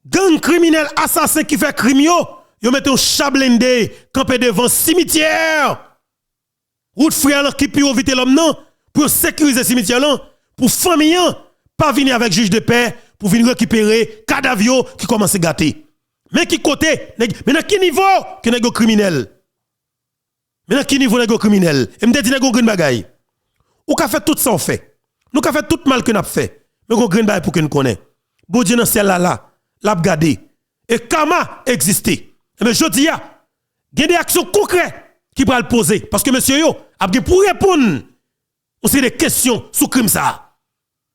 gang criminel assassin qui fait crime yo mette un chablende campé devant cimetière. Route frère qui peut éviter l'homme non pour sécuriser cimetière là pour famille pas venir avec juge de paix pour venir récupérer cadavre qui commence à gâter. Mais qui côté mais dans quel niveau que nèg criminel? Mais dans quel niveau nèg criminel? Et me dit nèg green bagay. Ou ka fait tout ça on fait. Nous ka fait tout mal que n'a fait. Mais on green bagay pour que nous connaît. Bon Dieu dans ciel là l'a gardé et karma existé. Mais je dis il y a des actions concrètes qui pourra le poser parce que monsieur yo a pour répondre on c'est des questions sur crime ça.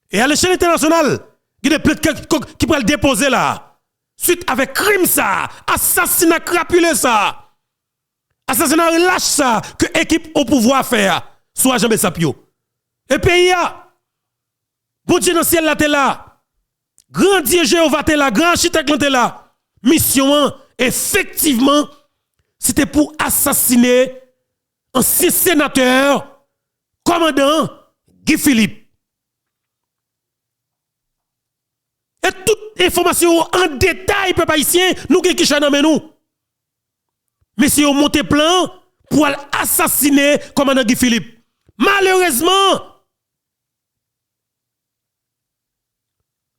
Et à l'échelle internationale, il y a des plaintes qui pourra le déposer là. Suite avec crime ça, assassinat crapuleux ça. Assassinat lâche ça que équipe au pouvoir faire soit Jean Bessapio. Et pays bon Dieu dans le ciel là t'es là. Grand Dieu Jéhovah t'es là, grand architecte t'es là. Mission effectivement c'était pour assassiner ancien sénateur commandant Guy Philippe. Et toute information en détail peuple haïtien nous qui chanons nous. Messieurs ont monté plan pour assassiner commandant Guy Philippe. Malheureusement,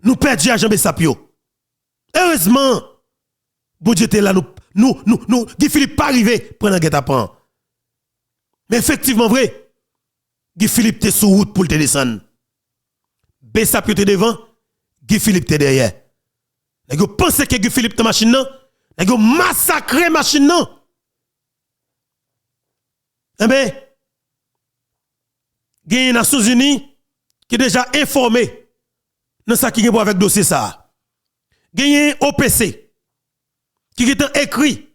nous perdons à Jean Bessapio. Heureusement, bon Dieu était là, nous, Guy Philippe pas arrivé prendre un guet-apens. Mais effectivement, vrai, Guy Philippe était sur route pour te descendre. Bessapio était devant, Guy Philippe était derrière. Vous pensez que Guy Philippe était machine non? Vous massacré machine non? Eh bien, il y a les Nations Unies qui est déjà informé dans ce qui est avec dossier ça. Il y a OPC qui est écrit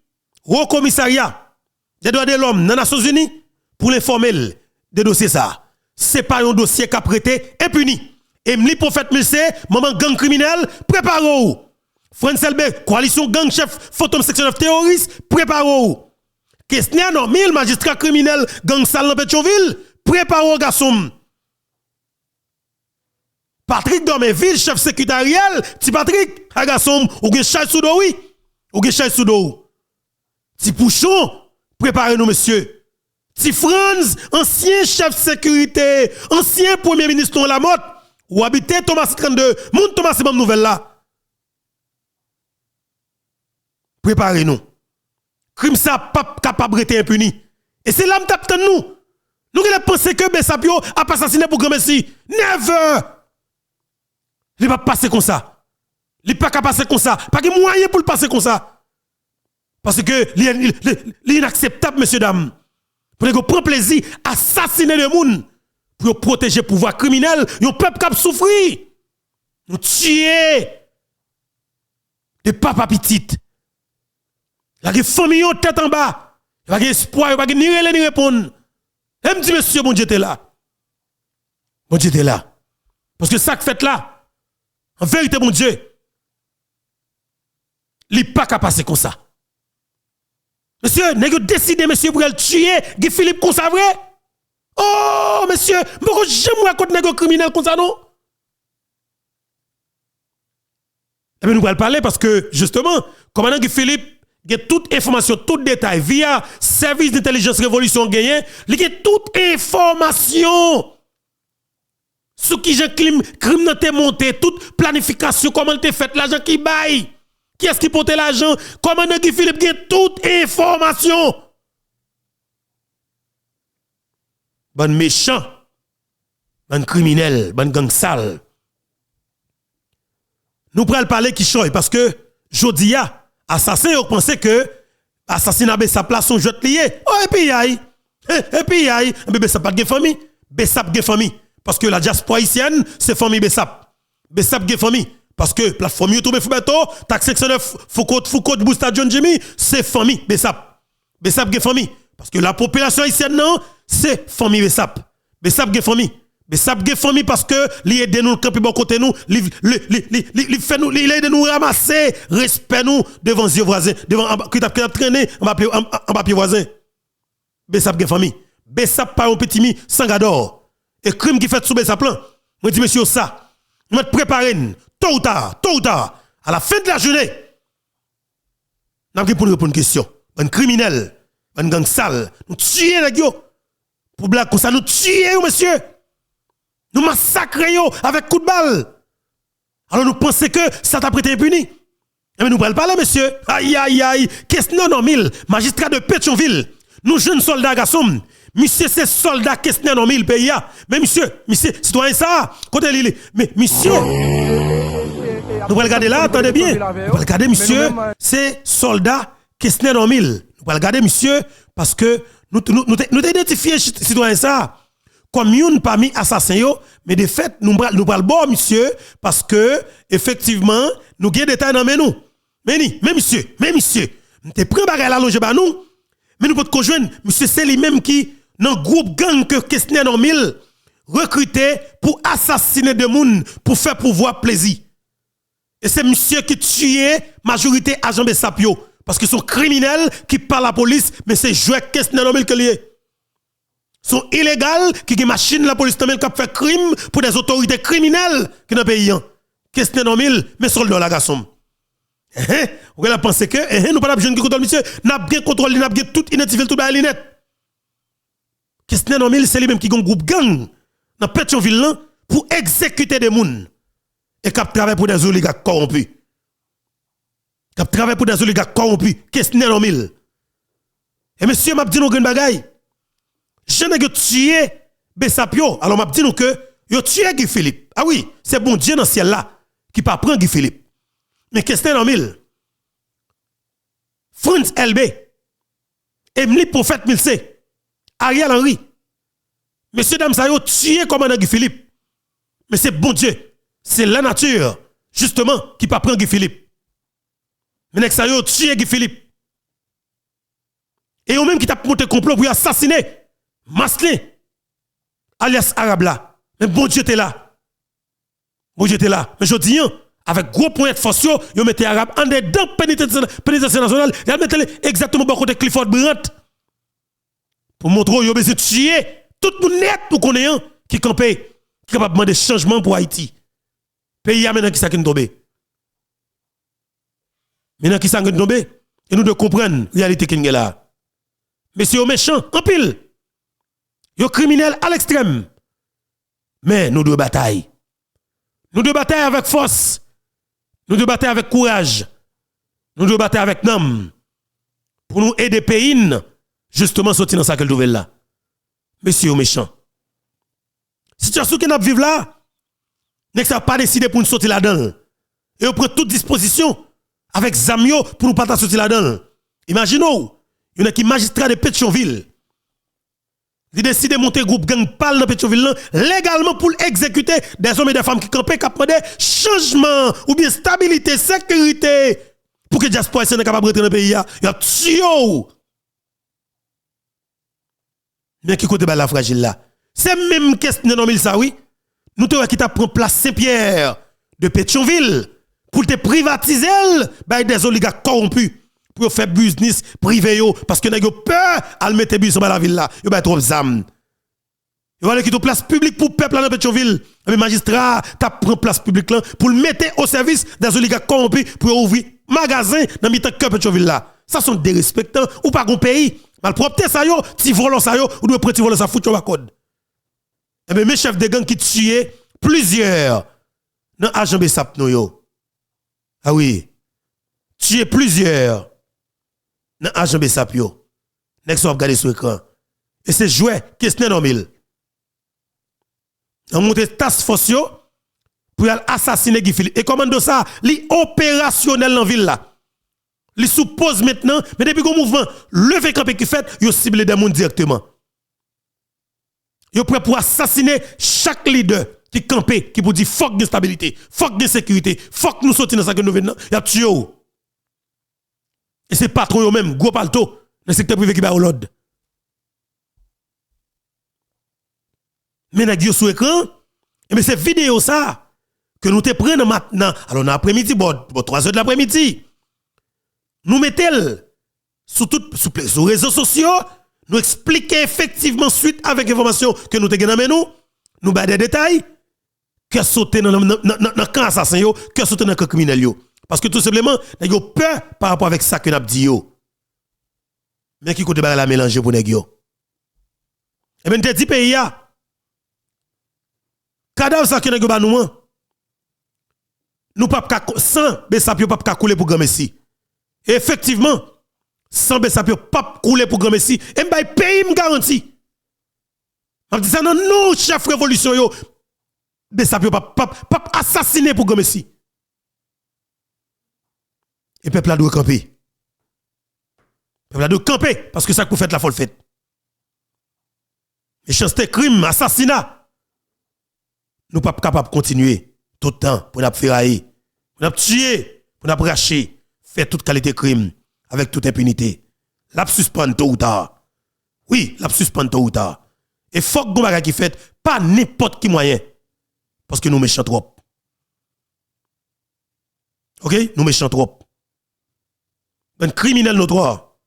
au commissariat des droits de l'homme dans les Nations Unies pour l'informer de dossier ça. C'est pas un dossier qui a prêté impuni. Et m'li prophète Milsé, maman gang criminel, préparez-vous. France LB, coalition gang chef, photom section of terroriste, préparez-vous. Question non, 1000 magistrats criminels, gang sale dans Pétionville, préparez-vous garçon. Patrick Dormeville, chef sécrétariel, ti Patrick, a garçon, ou gen chay sous oui, ou gen chay sous Ti Pouchon, préparez-nous monsieur. Ti Franz, ancien chef sécurité, ancien premier ministre Lamotte, ou habité Thomas 32, moun Thomas c'est même nouvelle là. Préparez-nous. Crime ça pas capable d'être impuni. Et c'est là m'tap nous. Nous qui pensé que Bessapio a pas assassiné pour grand Messi. Never. Il va passer comme ça. Il pas capable passer comme ça. Pas de moyen pour le passer comme ça. Parce que l'inacceptable monsieur dame. Pour que prend plaisir à assassiner le monde pour protéger le pouvoir criminel, un peuple qui a souffert. Nous tuer des papa petites. La famille en tête en bas. Il n'y a pas d'espoir, il n'y a pas de ni répondre. Et me dit monsieur, bon Dieu était là. Bon Dieu était là. Parce que ça que fait là, en vérité, mon Dieu, il n'est pas capable de passer comme ça. Monsieur, vous décidé, monsieur, pour le tuer, Guy Philippe, comme ça, vrai? Oh, monsieur, pourquoi j'aime raconter nègre criminel comme ça, non? Eh bien, nous allons parler parce que, justement, commandant Guy Philippe, il y a toute information, tout détail, via service d'intelligence révolution gagné, il y a toute information sur qui j'ai crime n'a monté, toute planification, comment il fait, l'argent qui baille, qui est-ce qui porte l'argent, commandant Guy Philippe, il y a toute information. Bon méchant, bon criminel, bon gang sale. Nous prenons parler qui choy parce que jodi a assassin yo pensé que assassinat Bessap place son jeu lié. Oh et puis aïe, Bessap pas de famille, Bessap de famille parce que la diaspora haïtienne c'est famille Bessap. Bessap de famille parce que plateforme YouTube Foubeto, tax 69 Foucault Bousta John Jimmy, c'est famille Bessap. Bessap de famille parce que la population haïtienne non, c'est famille Bessap. Bessap de famille. Bessap de famille parce que li aide nous camper bon côté nous, li fait nous, li aide nous ramasser respect nous devant yeux voisins, devant qui t'a traîné en papier voisin. Bessap de famille. Bessap pas un petit mi sangador. Et crime qui fait sous Bessap plan. Moi dis monsieur ça. Nous préparer tôt ou tard, à la fin de la journée, nous avons pour nous répondre une question. Un criminel, un gang sale, nous tuons les gars. Pour blague comme ça, nous tuons, monsieur. Nous massacrons avec coup de balle. Alors nous pensons que ça t'a prêté impuni. Mais nous ne parlons pas là, monsieur. Aïe, aïe, aïe. Qu'est-ce que non, mille, magistrat de Pétionville. Nous jeunes soldats garçons. Monsieur, c'est soldat qu'est-ce que non, mille pays. Mais monsieur, citoyen ça. Côté Lili. Mais monsieur. Nous allons regarder là, attendez bien. Nous allons regarder, monsieur, c'est soldat qu'est-ce que non, mille. Nous allons regarder, monsieur, parce que nous identifions citoyen ça. Comme une parmi assassins, mais de fait, nous parlons bon, monsieur, parce que, effectivement, nous avons des détails dans nous. Mais monsieur, nous te prenons bagay la loge ba nous, mais nous pouvons conjoindre, monsieur, c'est lui-même qui, dans le groupe gang que questionnaire en mille, recruté pour assassiner des gens, pour faire pouvoir plaisir. Et c'est monsieur qui tuait majorité agent de Sapio, parce que sont criminels qui parlent à la police, mais c'est jouer questionnaire en mille que lié. Sont illégaux qui ont machine la police qui fait crime pour des autorités criminelles qui dans le pays. Questionnaire en mille, mais soldats la garçon. Vous avez pensé que nous pas besoin de contrôle monsieur, n'a bien contrôlé, n'a bien tout identifié tout dans la net. Questionnaire en mille, c'est lui-même qui a un groupe gang dans Pétionville pour exécuter des gens et qui travaille pour des oligarques corrompus. Qui travaille pour des oligarques corrompus. Questionnaire en mille. Et monsieur m'a dit nous une bagaille. Je n'ai tué Bessapio. Alors m'a dit nous que yo tué Guy Philippe. Ah oui, c'est bon Dieu dans le ciel là qui pas prend Guy Philippe. Mais questionnaire en mille. Franz LB, Emily Prophète Milse, Ariel Henry, monsieur dame ça yo tué commandant Guy Philippe. Mais c'est bon Dieu, c'est la nature justement qui pas prend Guy Philippe. Mais nek ça yo tué Guy Philippe. Et eux même qui t'a monté complot pour assassiner Maslin alias Arabla. Mais bon Dieu t'es là. Bon Dieu t'es là. Mais je dis avec gros point de force, yo mettez Arabe en dedans pénitentiaire nationale, y a mettez exactement bon côté Clifford Brandt. Pour montrer yo besoin tuer tout le monde net pour connaît qui campé qui capable demander changement pour Haïti. Pays a maintenant qui ça qui tomber. Maintenant qui ça qui tomber et nous devons comprendre la réalité qui est là. Messieurs méchants en pile. Yo criminels à l'extrême. Mais nous devons batailler. Nous devons batailler avec force. Nous devons batailler avec courage. Nous devons batailler avec nam. Pour nous aider pays justement sortir dans cette nouvelle là. Messieurs méchants. Situation que nous vivons là, n'est que ça pas décidé pour nous sortir là-dedans. Et on prend toute disposition avec Zamio pour nous pas sortir là-dedans. Imaginez, il y a qui magistrat de Pétionville. Il décide de monter groupe gang pal dans Pétionville légalement pour exécuter des hommes et des femmes qui campent, qui demandent changement ou bien stabilité, sécurité pour que diaspora soit capable de rentrer dans le pays. Il y a tué. Mais qui côté la fragile là? C'est même question de ça oui. Nous te qui t'a prend place Saint-Pierre de Pétionville pour te privatiser by des oligarques corrompus. Pour faire business privé parce que n'a peur à mettre bus dans la ville là yo ba trop zam yo va quitter place publique pour peuple dans Pétionville mais magistrat t'a prend place publique là pour le mettre au service des oligarques corrompus pour ouvrir magasin dans mi-temps que Pétionville là ça sont des respectants ou pas gon pays malpropre ça yo ti volant ça yo ou doit prendre ti volant ça fout yo code et bien mes chefs de gang qui tué plusieurs dans agent Bessap no yo ah oui tué plusieurs dans agent Bessapio. Next on regarder sur écran. Et c'est joué questionnaire normal. On monte task force pour assassiner Guy Philippe. Et commando ça, li opérationnel dans ville là. Li suppose maintenant, mais depuis qu'on mouvement levé campé qui fait, yo cible des monde directement. Yo prêt pour assassiner chaque leader qui campé qui pour dire fuck de stabilité, fuck de sécurité, fuck nous sortir dans ça que nous venons, y a tué. Et c'est patron eux même gros palto dans le secteur privé qui ba au l'ordre. Mais n'a dit sur écran, et mais c'est vidéo ça que nous te prenons maintenant. Alors dans l'après-midi, bon 3 heures de l'après-midi. Nous mettons sur les réseaux sociaux, nous expliquons effectivement suite avec information que nous te gagnons nous ba des détails que sauter dans camp assassin yo, que sauter dans camp criminel yo. Parce que tout simplement, nèg yo peur par rapport avec ça que n'a dit yo. Mais qui côté la mélanger pour nèg yo. Et ben te dit pays ya. Cadavre ça que nèg yo ba nous pas sans Bessapio pas couler pour grand Messi. Et effectivement, sans Bessapio pas couler pour grand Messi, et m'bay pays me garantit. On dit ça non non chef révolution yo. Bessapio pas assassiné pour grand Messi. Et peuple a doit camper. Peuple a doit camper parce que ça que vous faites la folle fête. Méchanceté, crime, assassinat. Nous pas capable de continuer tout le temps pour nous ferrailler, pour nous tuer, pour nous racher, faire toute qualité de crime avec toute impunité. La suspendre tôt ou tard. Oui, la suspendre tôt ou tard. Et faut que vous qui fait pas n'importe qui moyen. Parce que nous méchants trop. OK? Nous méchants trop. Un criminel notoire.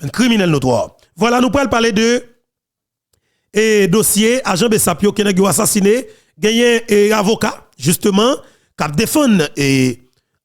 Un criminel notoire. Voilà, nous pouvons parler de dossier agent Bessapio qui a assassiné, gagné un avocat justement qui a défendu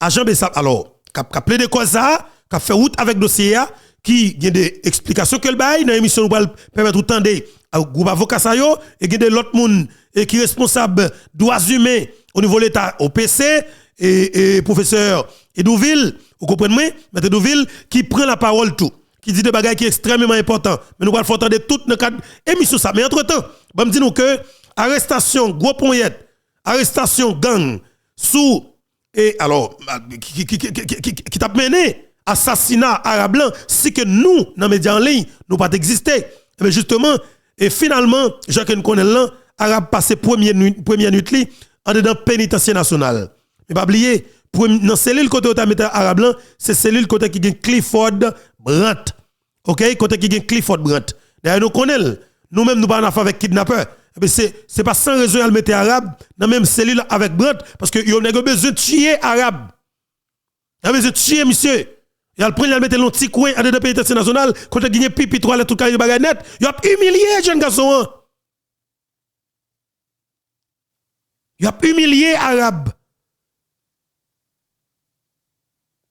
agent Bessapio. Alors, qui a plaidé quoi ça, qui a fait route avec dossier qui a des explications que le bail dans l'émission nous va permettre d'entendre au groupe avocat ça yo et il y a l'autre monde qui est responsable droits humains au niveau de l'État au PC et professeur Edouville, vous comprenez, maître Edouville qui prend la parole tout, qui dit des bagages qui est extrêmement important. Mais nous allons faire entendre tout dans cadre émission ça. Mais entre-temps, bon dis nous que arrestation gros poignette, arrestation gang sous et alors qui t'a mené assassinat arabe blanc si que nous dans médias en ligne nous pas exister. Mais justement et finalement Jacques connaît là arabe passé première nuit en dedans pénitentiaire national. Mais pas oublier dans cellule côté où tu arabe blanc, c'est cellule côté qui gagne Clifford Brandt. OK, côté qui gagne Clifford Brandt. D'ailleurs nous connaissons, nous-mêmes nous pas en affaire avec kidnappeur. Mais c'est pas sans raison à le mettre arabe dans même cellule avec Brandt parce que yo a besoin de tuer arabe. Il a besoin de tuer monsieur. Il a le prendre il mettre dans petit coin à dedans pénitentiaire national côté qui gagne pipi 3 lettres tout carré bagay net, il a humilié jeune garçon. Il a humilié arabe.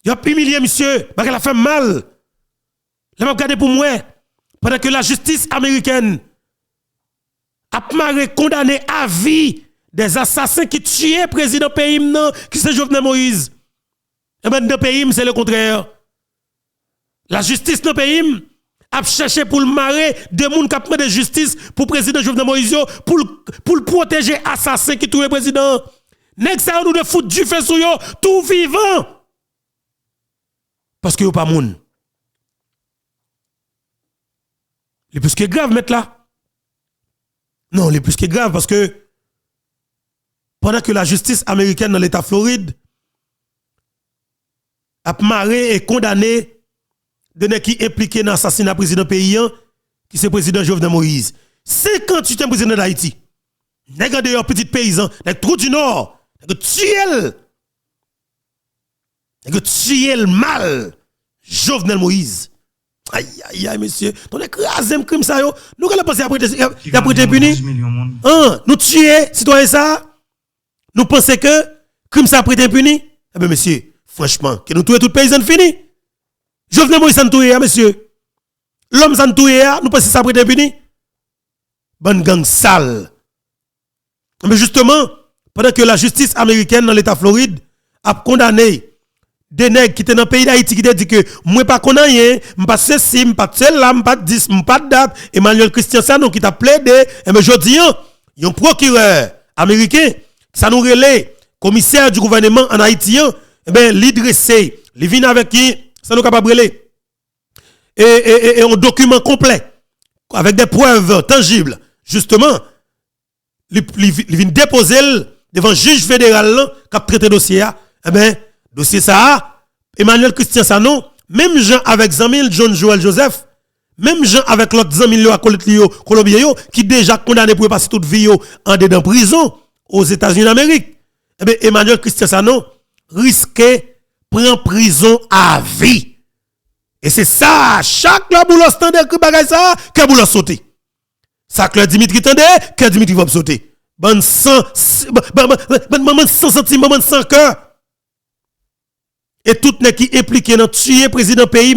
Il a humilié monsieur, parce qu'elle a fait mal. Je vais regarder pour moi, pendant que la justice américaine a condamné à vie des assassins qui tuaient le président pays, qui c'est Jovenel Moïse. Et bien, dans le pays, c'est le contraire. La justice dans le pays a cherché pour le marrer de gens qui ont pris de justice pour le président Jovenel Moïse, pour le protéger assassin qui tuent le président. Nèg ça nous de foutre du feu sur yo, tout vivant. Parce que yo pas moun. Les plus que grave mettre là. Non, les plus que grave parce que pendant que la justice américaine dans l'État Floride a marré et condamné de nèg qui impliqué dans l'assassinat président paysan qui c'est président Jovenel Moïse. 58e président d'Haïti. Nèg dehors petit paysan, nèg trou du nord, nèg tuel mal Jovenel Moïse. Aïe aïe aïe monsieur, ton écrasé crime ça yo. Nous allons penser après puni. Nous tuer citoyen ça. Nous pensons que crime ça après puni. Eh bien monsieur, franchement, que nous tuer tout paysan fini. Jovenel Moïse s'en tuer monsieur. L'homme s'en tuer, nous pensons ça après puni. Bonne gang sale. Mais justement, pendant que la justice américaine dans l'État Floride a condamné des nègres qui étaient dans le pays d'Haïti qui te dit que moi pas connais rien, m'pas ceci, m'pas cela, m'pas 10, m'pas date, Emmanuel Christian Sanon qui t'a plaidé, et mais jodi un procureur américain ça nous relais commissaire du gouvernement en Haïti et ben li dressé, li vient avec qui ça nous capable relais et un document complet avec des preuves tangibles justement li vient déposer devant juge fédéral qui a traité dossier et ben dossier ça, Emmanuel Christian Sanon, même Jean avec Zamil, John Joel Joseph, même Jean avec l'autre Zamil à Colombien, qui déjà condamné pour passer toute vie en dedans prison aux États-Unis d'Amérique. Eh bien, Emmanuel Christian Sanon risquait prendre prison à vie. Et c'est ça, chaque la boulot standard que bagay ça, que boulot sauter. Ça que Dimitri tendait, que Dimitri va sauter. Bon sang, bon sang sentiment, bon sang cœur. Et tout n'est qui impliqué dans tuer président pays,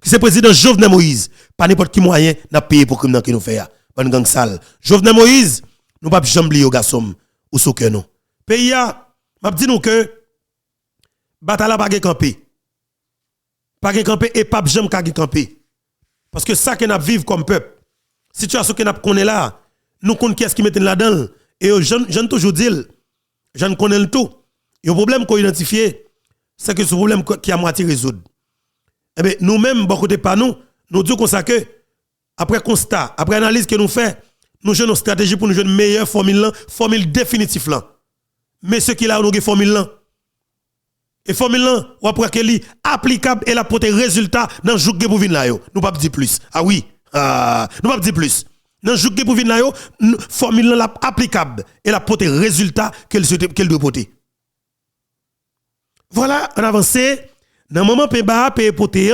qui c'est président Jovenel Moïse. Pas n'importe qui moyen n'a payé pour crime qui nous fait. Bonne gang sale. Jovenel Moïse, nous pas jamais au garçon ou sous que nous. Pays a, m'a dit nous que bataille pas camper. Pas camper et pas jamais camper. Parce que ça que nous vivons comme peuple. Situation que nous connaissons là, nous connaissons qui est-ce qui mettent là-dedans. Et je toujours dit, je ne connais le tout. Il y a un problème qu'on identifie, c'est que ce problème qui a moitié résoudre. Eh bien, nous-mêmes, beaucoup de pas nous disons comme ça que, après constat, après analyse que nous faisons, nous jouons une stratégie pour nous jouer une meilleure formule définitive là. Mais ce qu'il a, nous avons formule là. Et formule là, ou après qu'elle est applicable et la porter résultat dans le jour que vous venez là. Nous pas dire plus. Ah oui, nous pas dire plus. Dans le jour que vous venez là, formule là applicable et la porter résultat qu'elle doit porter. Voilà, on avance. Dans le moment PBA, paye porter.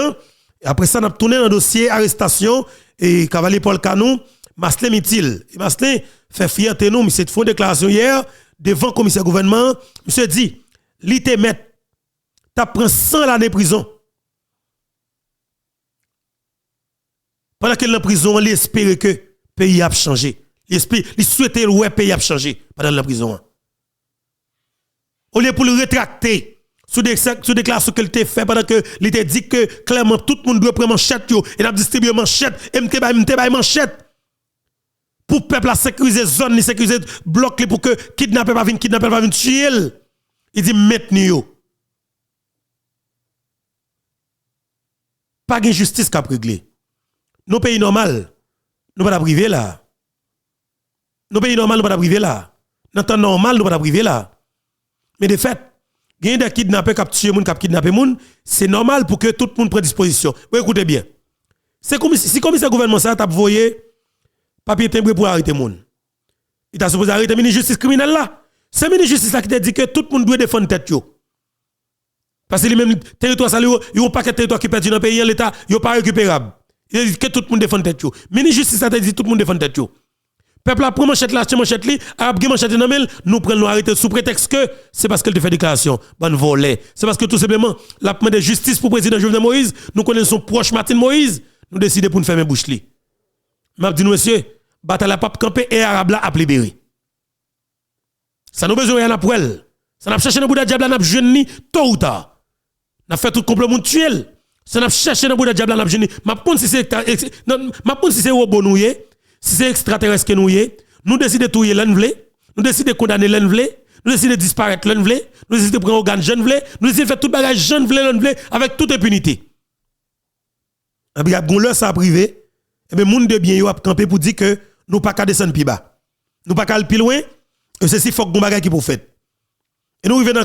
Après ça, on a tourné dans le dossier arrestation et cavalier Paul Canou, Maslin Mitil. Et Maslin fait fierté nous, monsieur fait une déclaration hier devant le commissaire gouvernement. Monsieur dit, l'ité met, t'as pris 100 l'année de prison. Pendant qu'il est en prison, il espère que le pays a changé. Il souhaite que le pays a changé pendant la prison. Au lieu pour le rétracter. Sous déclaration qu'elle t'a fait pendant que il t'a dit que clairement tout le monde doit prendre manchette et n'a distribué manchette et m'te manchette pour peuple à sécuriser zone, sécuriser bloc pour que kidnapper pas venir tuer. Il dit maintenant pas de justice qu'a réglé. Nos pays normal, nous pas privé là. Nos pays normal nous pas privé là. Dans temps normal nous pas privé là. Mais de fait il y a des kidnappés qui tuent moun, qui kidnappent moun, c'est normal pour que tout le monde prenne disposition. Vous écoutez bien. C'est comme si commissaire gouvernement ça t'a envoyé papier timbré pour arrêter moun. Il t'a supposé arrêter ministre justice criminelle là. C'est ministre justice là qui t'a dit que tout le monde doit défendre tête yo. Parce que les mêmes territoire ça il y a pas de territoire qui perdu dans le pays l'état, il pas récupérable. Il dit que tout le monde défend tête yo. Ministre justice ça t'a dit tout le monde défend tête yo. Peuple a pris manchette là, manchette li, arabe qui manchette dans mel, nous prenons arrêter sous prétexte que c'est parce qu'elle te fait déclaration, bonne volée. C'est parce que tout simplement la demande de justice pour président Jovenel Moïse, nous connaissons proche Martin Moïse, nous décidons pour nous fermer bouche li. M'a dit monsieur, bataille la pape campé et arabe là a libéré. Ça nous besoin rien à pour elle. Ça n'a cherché dans bout de diable n'a jeune ni tôt ou tard. N'a fait tout complètement tuer. Ça n'a cherché dans bout de diable n'a jeune ni. M'a pon si c'est robot noué. Si c'est extraterrestre que nous décidons de touiller l'envelé, nous décidons de condamner l'envelé, nous décidons de disparaître l'envelé, nous décidons de prendre organe l'envelé, nous décidons de faire tout bagage l'envelé avec toute impunité. Et bien, bon ça privé, et bien monde de bien yo a campé pour dire que nous pas qu'à descendre plus bas. Nous pas qu'à aller plus loin, et ceci faut que bagage qui pour fait. Et nous arrivons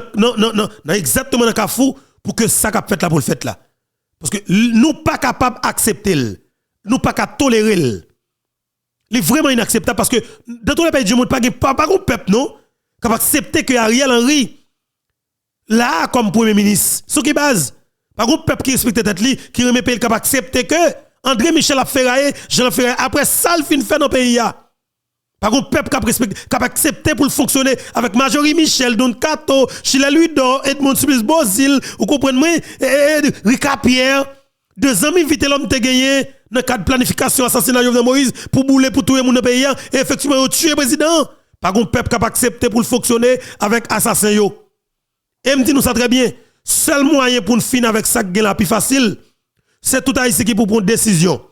dans exactement dans Kafou pour que ça qu'a fait là pour le fait là. Parce que nous pas capable d'accepter, nous pas capable tolérer. C'est vraiment inacceptable parce que dans tous les pays du monde, pas un peuple non, qui va accepter que Ariel Henry, là, comme premier ministre, ce qui base, pas un peuple qui respecte tête li, qui remet pays, qui va accepter que André Michel a ferraillé, Jean Ferraillé, après ça, il fin fait dans le pays. Pas un peuple qui va accepter pour fonctionner avec Majorie Michel, Don Cato, Chila Ludo, Edmond Sublice Bozil, vous comprenez, Rika Pierre, 2 ans, vite l'homme te gagné dans le cadre de planification assassinat Jovenel Moïse pour bouler pour tuer mon pays et effectivement tuer le président. Pas un peuple capable d'accepter pour fonctionner avec assassin yo. Et me dit nous ça très bien. Seul moyen pour nous finir avec ça qui est la plus facile, c'est tout haïtien qui pour prendre décision.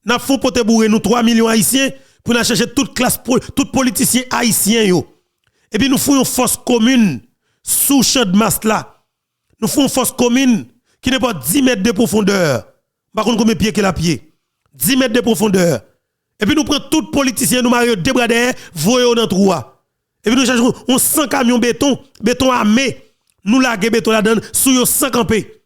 N'a faut pote bourrer nous 3 millions haïtiens pour nous chercher toute classe tout politicien haïtien yo. Et puis nous faisons une force commune sous champ de masse là. Nous faisons une force commune qui n'est pas 10 mètres de profondeur. Par contre, combien de pieds qu'elle a pied? 10 mètres de profondeur. Et puis nous prenons tout politicien, nous marions deux bras derrière, voyons dans le trou. Et puis nous cherchons 100 camions béton armé. Nous laguons béton là-dedans, sous 100 campés.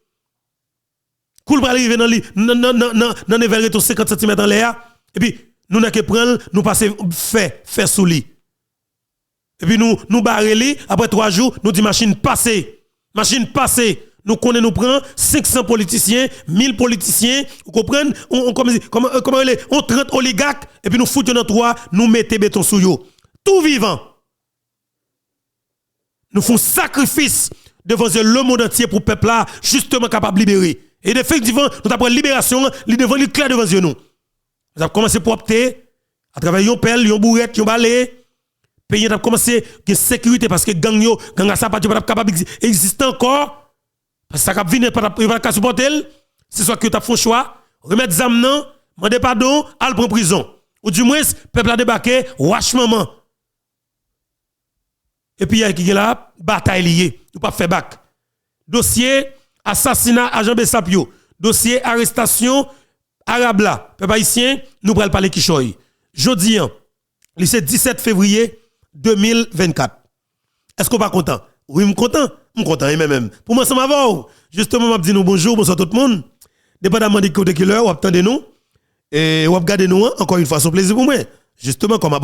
Cool pour arriver dans le niveau de 50 cm en l'air. Et puis nous n'avons que prendre, nous passer fait sous lit. Et puis nous barrer après 3 jours, nous dit machine passée. Machine passée. Nous connaissons, nous prenons 500 politiciens, 1000 politiciens, vous comprenez? On 30 oligarques, et puis nous foutons dans 3, nous mettons béton sous eux. Tout vivant. Nous faisons sacrifice devant le monde entier pour le peuple là, justement capable de libérer. Et effectivement, nous avons libération, devant le clair devant nous. Nous avons commencé pour opter à travers une pelle, une bourrette, une balai. Pays a commencé de sécurité parce que gang à ça pas capable d'exister encore. Parce que ça cap venir pas supporter. C'est soit que tu as fait un choix, remettre zam nan, demander pardon, aller prendre prison. Ou du moins, peuple a débarqué, wash maman. Et puis il y a qui là, bataille liée, nous pas faire bac. Dossier assassinat agent Bessapio, dossier arrestation arabe là, peuple haïtien, nous pral parler qui choy. Jodi le 17 février 2024. Est-ce qu'on pas content? Oui, je suis content. Je suis content même. Pour moi, ça m'a va. Justement, je dis nous bonjour, bonsoir tout le monde. Dépendamment de côté qui l'heure, vous attendez nous. Et vous regardez nous, encore une fois, c'est un plaisir pour moi. Justement, comme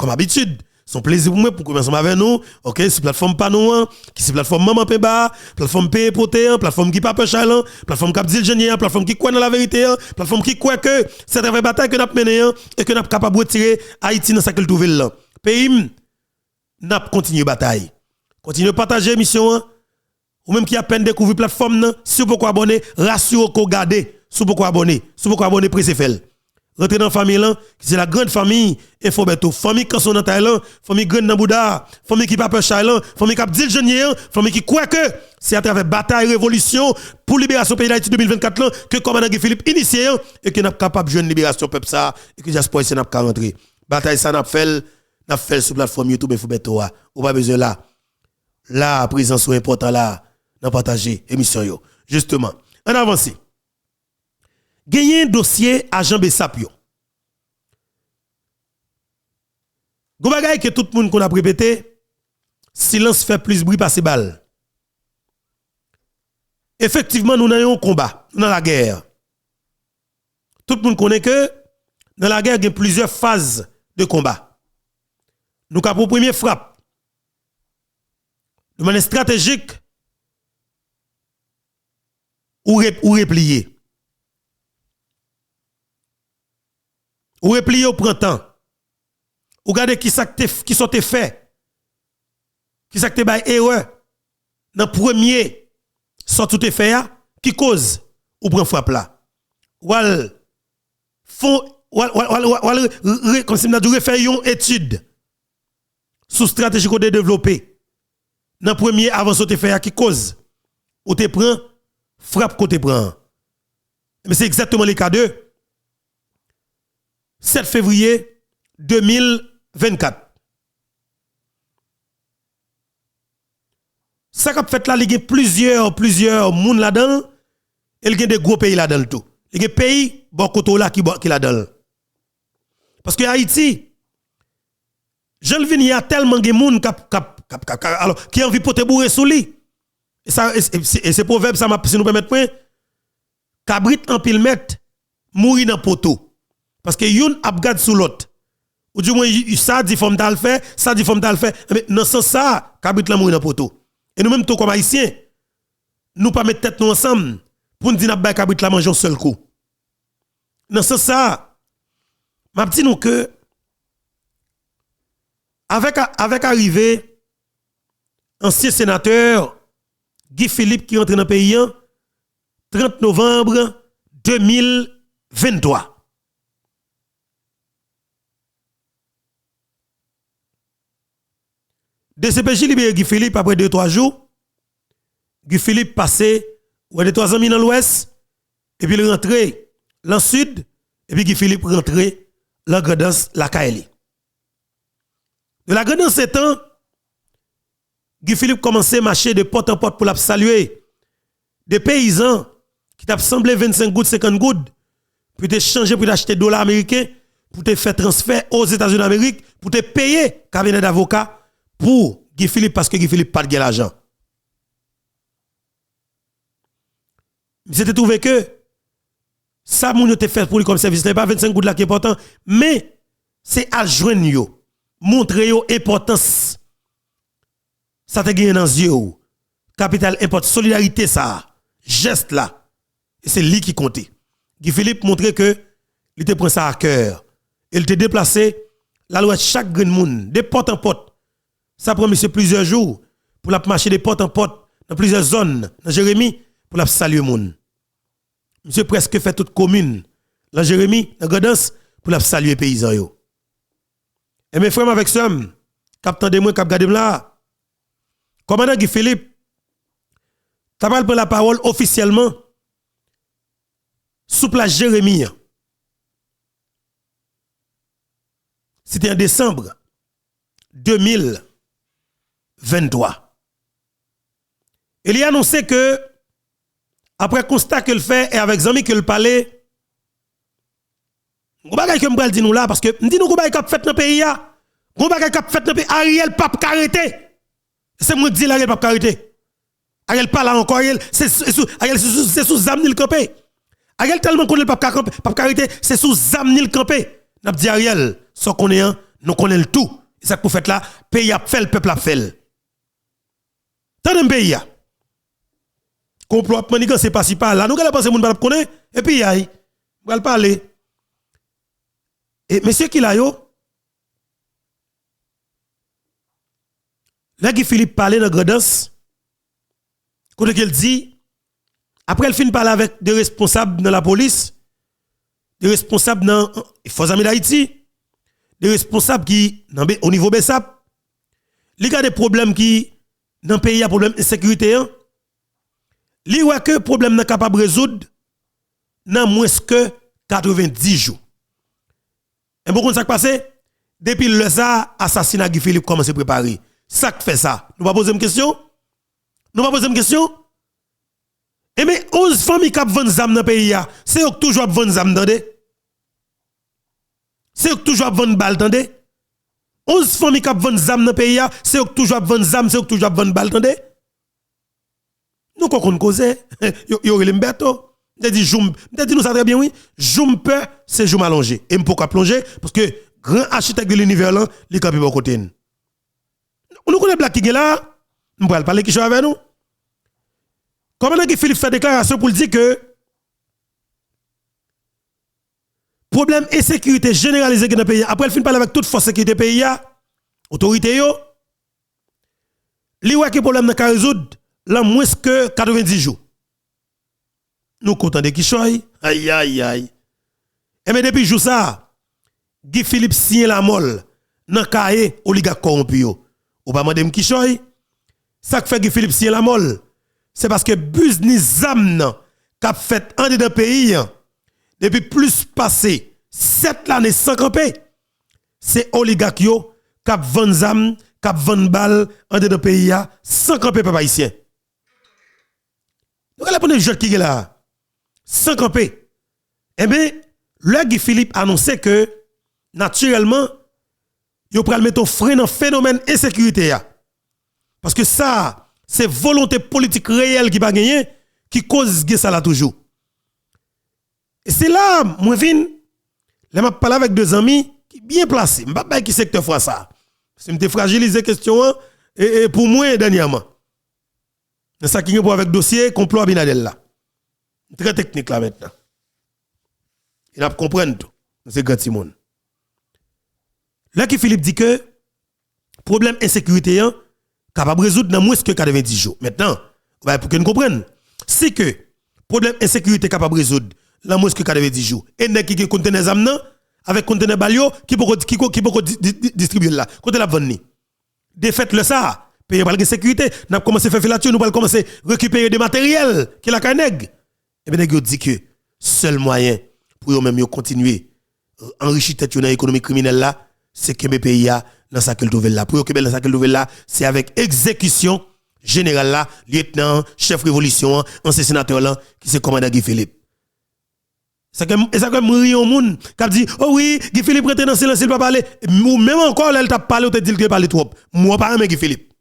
habitude. C'est un plaisir pour moi pour commencer avec nous. OK, c'est plateforme pas nous, qui c'est plateforme Maman Peba, plateforme P Poté, plateforme qui pas peur chalant, plateforme qui dit le génie, plateforme qui croit dans la vérité, plateforme qui croit que c'est une vraie bataille que nous avons menée et que nous sommes capables de retirer Haïti dans sa culture là. Pays, nous continuer bataille. Continuez à partager l'émission. Ou même qui a peine découvert la plateforme, si vous pouvez abonner, rassurez vous garder. Si vous pouvez abonner, pressez faire. Rentrez dans la famille là, c'est la grande famille Infobeto, famille quand sont dans Thaïlande, famille grande dans Bouddha, famille qui pas peur Chailan, famille qui a dit le génie, famille qui croit que c'est à travers bataille révolution pour libération pays d'Haïti 2024 là que commandant Guy Philippe initié et que n'a capable de jouer une libération peuple ça et que diaspora ici n'a pas rentrer. Bataille ça n'a fait sur plateforme YouTube Infobeto ou pas besoin là. La présence est importante là dans partager émission yo. Justement, en avance. Gagné un dossier agent Bessapio. Go bagay que tout le monde qu'on a répété, silence fait plus bruit passer balle. Effectivement, nous avons un combat, nous dans la guerre. Tout le monde connaît que dans la guerre, il y a plusieurs phases de combat. Nous avons pour première frappe de manière stratégique ou replier. Ou replier au printemps. Ou regardez qui sont fait. Qui sont fait erreur. Dans premier, soit tout est fait, qui cause ou prend frappe là. Ou comme si nous avons fait une étude sous stratégie qu'on a développée. Dans premier, avant sauter fait, qui cause ou te prend frappe qu'on te prend. Mais c'est exactement le cas de 7 février 2024. Ça qu'a fait là, il y a plusieurs monde là-dedans, et il y a des gros pays là-dedans tout. Il y a des pays bon côté là qui là-dedans. Parce que Haïti, j'en viens, il y a tellement de monde qui a envie de porter bourrer sous lui. Et c'est proverbe ça m'a si nous permettre point cabrit en pile mettre mourir dans poteau. Parce que yon ap gade sous l'autre. Ou du moins ça dit forme d'al fait, ça dit forme d'al fait. Mais dans ce sens ça, cabrit la mourir dans poteau. Et nous même tout comme haïtiens, nous pas mettre tête nous ensemble pour nous dire n'a ba cabrit la manger un seul coup. Dans ce sens ça, m'a dit nous que avec arrivé ancien sénateur Guy Philippe qui rentre dans le pays 30 novembre 2023. DCPJ libéré Guy Philippe après 2-3 jours. Guy Philippe passé ou 2-3 amis dans l'ouest et puis il rentre dans le sud et puis Guy Philippe rentre la Grandance la Kaeli. De la Grandance étant Guy Philippe commençait à marcher de porte en porte pour la saluer des paysans qui t'a semblé 25 gouttes 50 gouttes pour te changer pour acheter dollars américains pour te faire transfert aux États-Unis d'Amérique pour te payer cabinet d'avocat pour Guy Philippe parce que Guy Philippe pas de l'argent. C'était trouvé que ça moun te fait pour lui comme service, n'est pas 25 gouttes là qui est important, mais c'est à joindre yo, montrer yo importance. Ça te gagne dans yeux. Capital importe solidarité ça, geste là. Et c'est lui qui comptait. Guy Philippe montrait que il te prend ça à cœur. Il te déplacé la loi chaque grand monde de porte en porte. Ça prend monsieur plusieurs jours pour la marcher de porte en porte dans plusieurs zones dans Jérémie pour la saluer moun. Monsieur presque fait toute commune dans Jérémie, dans Gredens pour la saluer paysans yo. Et mes frères avec ça, capitaine de moi cap gade là. Commandant Guy Philippe t'as pas prendre la parole officiellement sous place Jérémie. C'était en décembre 2023. Il a annoncé que, après constat que le fait et avec Zami que le parlait, on va que me dire nous là parce que me dit nous qu'on va fait dans le pays là, on va fait dans le pays Ariel pape arrêté. C'est moi qui dis Ariel pape arrêté. Ariel pas là encore Ariel c'est sous Zamnil campé. Ariel tellement connaît le pape arrêté, c'est sous Zamnil campé. N'a dit Ariel, sans connaît nous connaît le tout. Et ça pour fait là, pays a fait le peuple a fait. Tant de pays a complot manigan c'est pas si pas là nous allons penser moun pas connaît et puis aïe on va parler et monsieur qui là yo là Guy Philippe parlait dans Gredens quand il dit après il fin parler avec des responsables dans la police des responsables dans les forces armées d'Haïti des responsables qui au niveau BESAP il y a des problèmes qui dans le pays a problème d'insécurité hein. Li wè que problème n'est capable de résoudre dans moins que 90 jours. Et pourquoi ça passé? Depuis le ça assassinat Guy Philippe commence à préparer. Ça fait ça. Nous pas poser une question? Nous pas poser une question? Et mais 11 familles qui vendent zam dans le pays c'est eux toujours vendre zam tande. C'est eux toujours vendre balle tande. 11 familles qui vendent zam dans le pays c'est eux toujours vendre zam, c'est eux toujours vendre balle tande. Nous qu'on cause yo Limberto me dit nous ça très bien oui Jumpe c'est jour allongé et pourquoi plonger parce que grand architecte de l'univers là li camper bon côté nous connaît Black qui là on va parler qui soit avec nous comment Guy Philippe fait déclaration pour dire que problème insécurité généralisé dans le pays après il fin parler avec toute force sécurité pays autorité yo li wè que problème n'a ka résoudre là moins que 90 jours. Nous comptons de Kishoy. Aïe aïe aïe. Et mais depuis jour ça, Guy Philippe signe la molle dans cahier oligarque corrompu yo. Ou pas mandem Kishoy. Ça que fait Guy Philippe signe la molle, c'est parce que business zam qu'a fait en dedans pays depuis plus passé 7 années sans camper. C'est oligarque yo qu'a vend zam, qu'a vend balle en dedans pays sans camper peuple haïtien. Donc, la première chose qui est là, sans camper. Eh bien, le Guy Philippe annonçait que, naturellement, il va mettre un frein dans le phénomène d'insécurité. Parce que ça, c'est volonté politique réelle qui va gagner, qui cause ça là toujours. Et c'est là, moi, je vais parler avec deux amis qui sont bien placés. Je ne sais pas qui secteur fois ça. C'est me fragilisé question et pour moi, dernièrement. C'est ça qui est pour avec dossier complot Abinadel là. Très technique là maintenant. Il a comprendre tout. C'est grand Simon. Là qui Philippe dit que problème insécurité capable de résoudre dans moins que 90 jours. Maintenant, pour que nous comprenions, c'est que problème insécurité capable de résoudre dans moins que 90 jours. Et n'est qui conteneur amnan avec conteneur balio qui peut distribuer là. Côté la vendre. Défaite le ça. Payer par la sécurité, nous avons commencé à faire filature, nous allons commencer à récupérer des matériels qui la canègue. Et bien, nous dit que seul moyen pour eux même continuer à enrichir dans l'économie criminelle là, c'est que mes pays dans sa culture là. Pour eux dans sa culture là, c'est avec exécution générale là, lieutenant, chef révolution, ancien sénateur là, qui c'est commandant Guy Philippe. C'est que mourir au monde qui dit oh oui, Guy Philippe prête dans silence, il pas parler. Ou même encore là, il t'a parlé, ou t'a dit qu'il parle trop. Moi pas aimer Guy Philippe.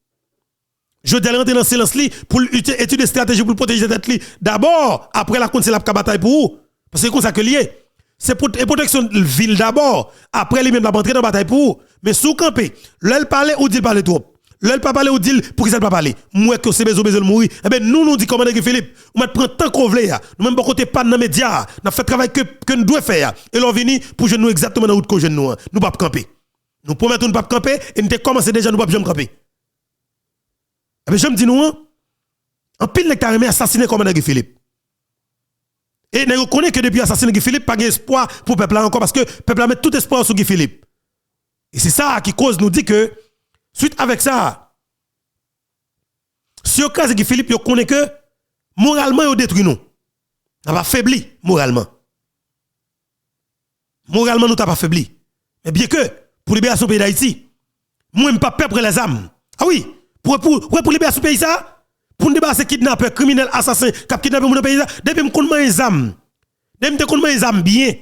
Je dois rentrer dans le silence pour étudier des stratégies pour protéger tête li. D'abord, après la c'est la bataille pour vous. Parce que c'est comme ça que lié. C'est pour protection de la ville d'abord. Après, lui même la rentrer dans la bataille pour vous. Mais sous campé, l'elle parle ou dit parler trop. L'elle pas parler ou dit pour qui ça pas parler. Moi que c'est besoin de mourir. Eh ben nous dit commandant Philippe, on va prendre tant qu'on veut. Nous même pas côté pas dans médias, n'a fait travail que nous devons faire et l'on vini pour nous exactement dans route que nous nous pas camper. Nous promettons nous pas camper et nous commencé déjà nous pas jamais camper. Eh bien, je me dis nous, En pile nèg carrément assassiné commandant Guy Philippe. Et nous connaît que depuis assassiné Guy Philippe, pas d'espoir pour peuple là encore parce que peuple a met tout espoir sur Guy Philippe. Et c'est ça qui cause nous dit que suite avec ça, si au cas Guy Philippe, vous connaît que moralement il détruit nous. N'a pas faibli moralement. Moralement nous t'a pas faibli. Mais bien que pour libération pays d'Haïti, moi même pas peur pour les âmes. Ah oui, pour libération pays ça. Pour nous débarrasser kidnappeurs, criminels, assassins, qui kidnappent mon pays, depuis me connais les âmes. Depuis me connais les âmes bien.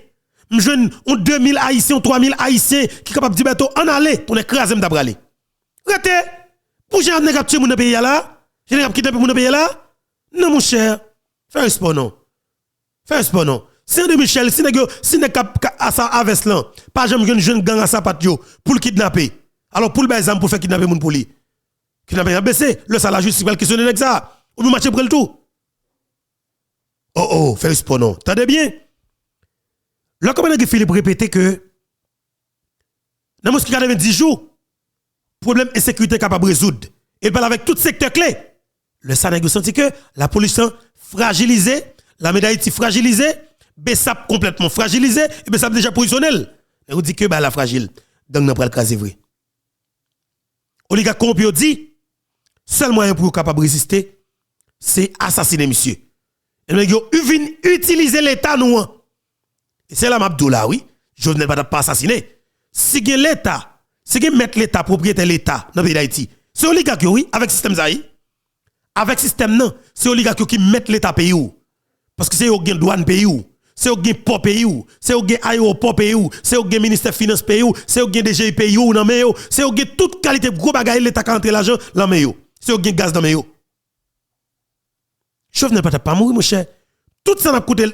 Me jeune on 2000 haïtiens, 3000 haïtiens qui capable dire bateau en aller pour écraser m'ta bralé. Rete pour j'ai nèg capturer mon pays là, j'ai nèg kidnapper mon pays là. Non mon cher, fais sport non. Fais sport non. C'est de Michel, si nèg cap à ça avec là, pas jamais jeune gang à sa patio pour le kidnapper. Alors pour le bazam pour faire kidnapper mon pour lui. Qui n'a pas baissé, le salaire justice va questionner avec ça. Ou nous marcher pour le tout. Oh, fais sport non. T'entendez bien? Le commandant Philippe répétait que dans mosquée 90 jours, problème insécurité capable de résoudre. Il parle avec tout secteur clé. Le Sénégal senti que la police fragilisée, la médaille fragilisée, Bessap complètement fragilisé, et Bessap déjà positionnel. Et on dit que la fragile, donc n'a pas le cas c'est vrai. Oligarque corrompu dit seul moyen pour capable résister, c'est assassiner monsieur. Et nous utiliser l'État nous. Et c'est là m'abdoula oui, je ne vais pas assassiner. Si l'État, si mettre l'État propriétaire l'État dans le pays d'Haïti, c'est oligarque oui avec système Zaï. Avec système non, c'est oligarque qui mettent l'État pays où. Parce que c'est au gain douane pays où. C'est au gain port pays où, c'est au gain aéroport pays où, c'est au gain ministère finance pays où, c'est au gain DGI pays où dans mais c'est au gain toute qualité gros bagaille l'État quand l'argent dans mais c'est au gain gaz dans mais Chef n'est pas mourir mon cher. Tout ça n'a coupé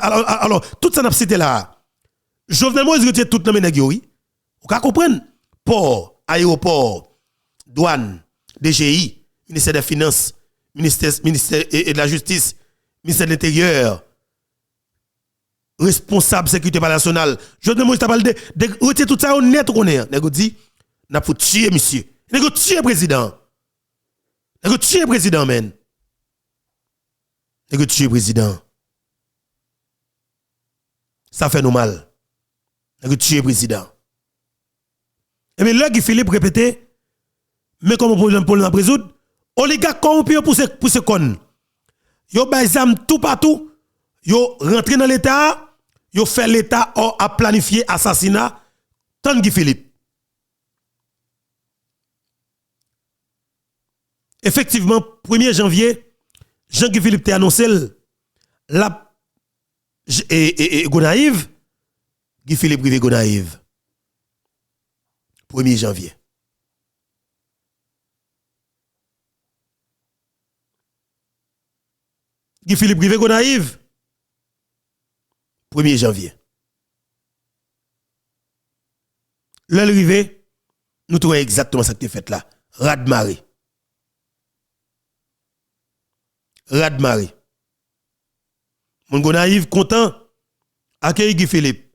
alors tout ça n'a cité là. Jovenel Moïse retire tout dans mais nèg oui. Vous comprendre port, aéroport, douane, DGI, ministère des finances, ministère et de la justice, ministère de l'intérieur, responsable sécurité nationale. Je ne sais pas de retirer tout ça honnête qu'on est. Nèg dit n'a faut tuer monsieur. Nèg tuer président. Nèg tuer président men. Nèg tuer président. Ça fait nous mal. Nèg tuer président. Et bien là Guy Philippe répétait mais comment problème pour résoudre oligarque corrompu pour ce con. Yo bay zam tout partout. Yo rentré dans l'État, yo fait l'État a planifié assassinat tant Guy Philippe. Effectivement, 1er janvier, Jean-Guy Philippe t'a annoncé la Gonaïve, Guy Philippe privé Gonaïve. 1er janvier. Guy Philippe privé Gonaïve. 1er janvier. L'arrivée, nous trouvons exactement ce qui est fait là. Radmaré. Mon Gonaïve content accueillir Guy Philippe.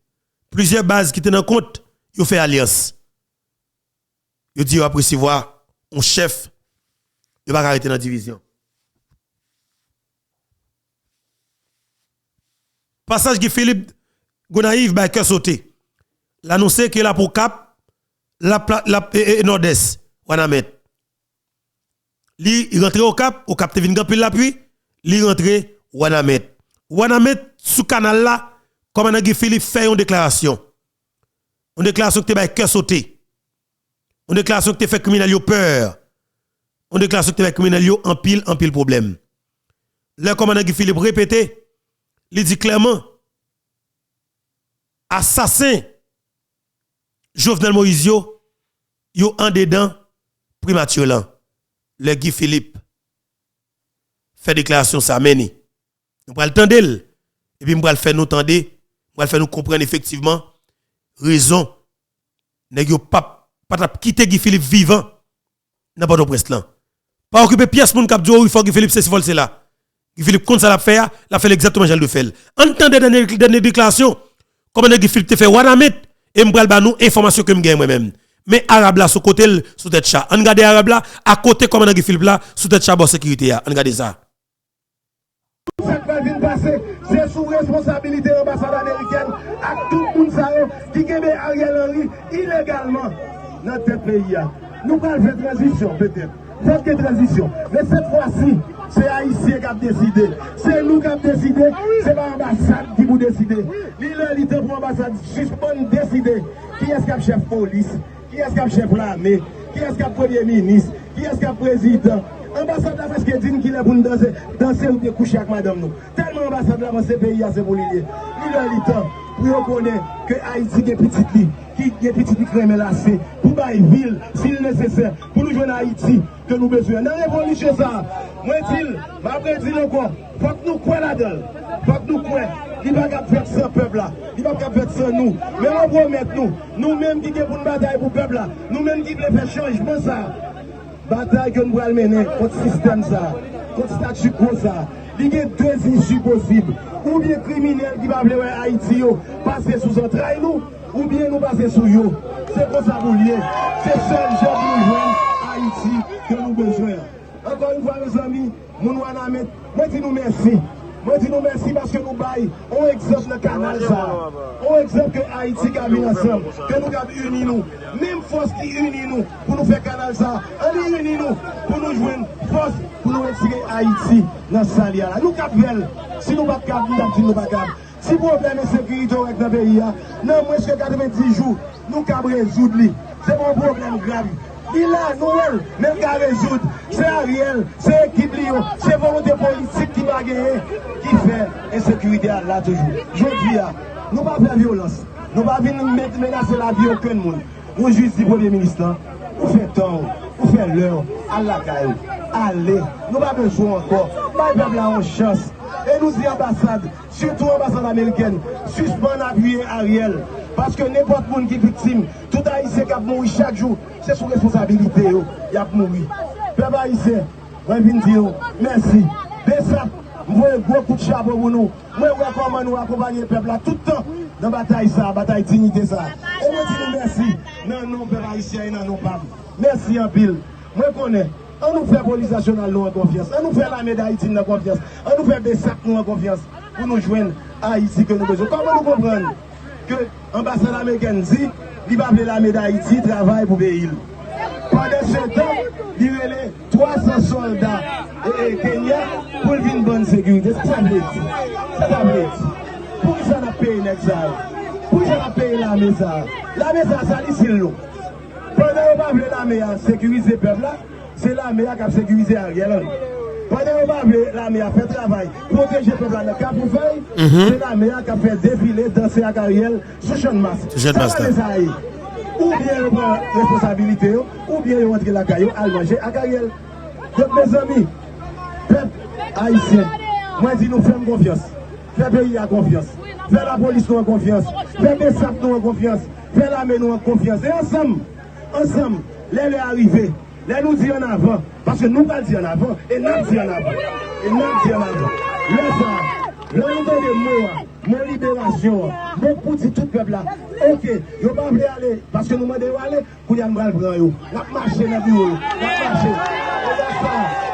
Plusieurs bases qui étaient en compte, ils ont fait alliance. Ils ont dit après recevoir un chef, il va arrêter dans la division. Passage Guy Philippe Gonaïve by cœur sauté. L'annoncer qu'il a pour cap la nord-est Wanamet. Li rentre au cap te vinn gampil l'appui, li rentre Wanamet. Wanamet sous canal là commandant Guy Philippe fait une déclaration. Une déclaration que te by cœur sauté. Une déclaration que te fait criminel yo peur. Une déclaration que te fait criminel yo en pile problème. Le commandant Guy Philippe répété il dit clairement, assassin Jovenel Moïse yo en dedans prématurement. Le Guy Philippe fait déclaration ça meni. Nous pral tande et puis nous pral faire nous tande, nous pral faire nous comprendre effectivement raison nèg yo pas quitter Guy Philippe vivant dans pas presse là. Pas occuper pièce moun k'ap di il faut Guy Philippe c'est vol c'est là. Guy Philippe compte ça l'a fait, l'a fait exactement Jean le fait. Entendez dernière déclaration, comme Guy Philippe te fait Wanamet et m'pral ba nous information que m'gagne moi-même. mais arabe là sous côté sous tête chat. On regarde arabe là à côté commandant Philippe là sous tête chat bon sécurité. On regarde ça. Ça qui vient passer, c'est sous responsabilité de l'ambassade américaine avec tout le monde qui a Ariel Henry illégalement dans notre pays. Nous allons faire transition peut-être. Faites que transition. Mais cette fois-ci, c'est Haïtien qui a décidé. C'est nous qui avons décidé. C'est pas l'ambassade qui vous décide. L'île pour l'ambassade suspend décider. Qui est-ce qui a chef police? Qui est-ce qui a chef l'armée? Qui est-ce qui a premier ministre? Qui est-ce qui a président? L'ambassade là parce qu'elle dit qu'il est pour nous danser ou bien coucher avec madame nous. Tellement l'ambassade là dans ce pays, c'est pour l'île. L'île pour reconnaître que Haïti est petite ligne. Qui est petit crème lacé pour bailler ville s'il nécessaire pour nous joindre Haïti que nous besoin. Dans la révolution ça, moi dis encore, faut que nous croyons là-dedans. Faut que nous croyons. Il va pas faire sans peuple là. Il va pas faire sans nous. Mais on promet nous-mêmes qui sommes pour une bataille pour le peuple là, nous-mêmes qui voulons faire changement ça. Bataille que nous allons mener contre le système ça, contre le statut quo ça. Il y a deux issues possibles. Ou bien criminels qui va vouloir Haïti passer sous entrailles nous. Ou bien nous passer sur eux. C'est pour ça vous liez. C'est seul jour pour nous joindre Haïti que nous besoin. Encore une fois, mes amis, moi dis nous merci. Moi dis nous merci parce que nous baillons. On exemple le canal ça. On exemple que Haïti a mis ensemble. Que nous avons unis nous. Même force qui unit nous pour nous faire canal ça. On unis nous pour nous joindre force pour nous retirer Haïti dans ce salia. Nous capons. Si nous ne sommes pas capables, nous ne sommes pas capables. Si le problème de sécurité avec le pays, non, moins que 90 jours, nous pouvons résoudre. C'est un problème grave. Il a Noël, même qu'à résoudre. C'est Ariel, c'est l'équipe, c'est volonté politique qui va gagner, qui fait insécurité là toujours. Je dis, nous ne pouvons pas faire violence. Nous ne pouvons pas menacer la vie aucun monde. Nous juste dit Premier ministre, vous faites temps, vous faites l'heure, à la caille, allez. Nous n'avons pas besoin encore. Pas peuple a une chance. Et nous disons l'ambassade, surtout l'ambassade américaine, suspend appuyer Ariel. Parce que n'importe qui est victime, tout haïtien qui a mouru chaque jour, c'est sous responsabilité. Il a mouru. Peuple haïtien, je viens dire merci. Bessap, je veux un gros coup de chapeau pour nous. Je veux comment nous accompagner le peuple tout le temps dans la bataille ça, bataille dignité ça. Et je dis merci. Non, non, peuple haïtien, non, non, pas. Merci en pile. Moi, je connais. On nous fait police nationale nous en confiance. On nous fait l'armée d'Haïti en confiance. On nous fait Bessap nous en confiance. Pour nous joindre à Haïti que nous besoin. Comment nous comprendre que l'ambassade américaine dit qu'il va appeler l'armée d'Haïti travaille pour pays. Pendant ce temps, il y a 300 soldats et Kenya pour une bonne sécurité. C'est ça que dire. C'est ça que dire. Pour qui ça n'a payé ça? Pour qui ça n'a payé l'armée ça? L'armée ça ici l'eau. Pendant qu'on va appeler l'armée à sécuriser le peuple là, c'est l'armée qui a sécurisé Ariel Henry. Pendant qu'on va appeler l'armée à faire travail, protéger le peuple dans le cap pour faire, c'est l'armée qui a fait défiler, danser à Ariel sous champ de masse. Ou bien on prend responsabilité, ou bien on rentre la caillou à manger à Ariel. Donc mes amis, peuple haïtien, moi je dis nous faisons confiance. Faire le pays à confiance. Faire la police nous en confiance. Faire les SAP nous en confiance. Faire l'armée nous en confiance. Et ensemble, les arrivés. Là, nous disons en avant, parce que nous pas dire en avant, et nous disons en avant. Et nous disons en avant. Là, ça, là, nous donnons des mots, mon libération, mon pour dire tout le peuple là. Ok, je ne vais pas aller, parce que nous demandons aller, pour y aller prendre yo. Nous marcher dans le bureau, nous marcher.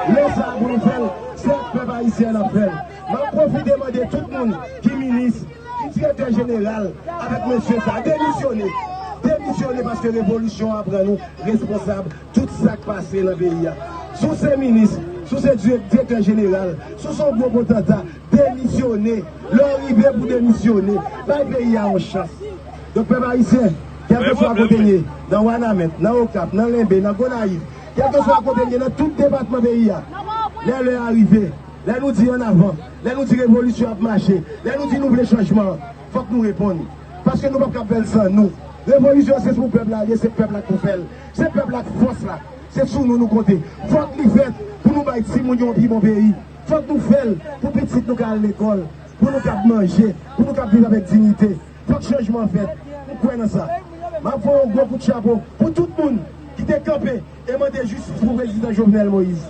Et là, ça, pour nous faire, c'est le peuple haïtien à faire. Je profite de demander tout le monde qui est ministre, qui est directeur général, avec monsieur ça, démissionner. Démissionner parce que la révolution après nous, responsable, tout ça qui passe dans le pays. Sous ces ministres, sous ces directeurs généraux, sous son gros potentat, démissionner, l'arrivée pour démissionner, le pays a une chance. Donc, peuple haïtien, quel que soit côté, dans Wanamet, dans Okap, dans Limbe, dans Gonaïve, quel que soit côté, dans tout département du pays, là, les arrivés, là, nous dit en avant, là, nous dit révolution a marché, là, nous dit nouveau changement, il faut que nous répondions. Parce que nous ne pouvons pas faire ça, nous. Révolution, c'est pour le peuple là, c'est le peuple là qui fait. C'est le peuple là qui force là. C'est sur nous compter. Il faut que nous fassions pour nous battre 6 millions de mon pays. Il faut que nous fassions pour petit nous aller à l'école, pour nous manger, pour nous vivre avec dignité. Il faut que le changement fait. Nous croyons dans ça. Je vais faire un gros coup de chapeau pour tout le monde qui était campé et demandé justice pour le président Jovenel Moïse.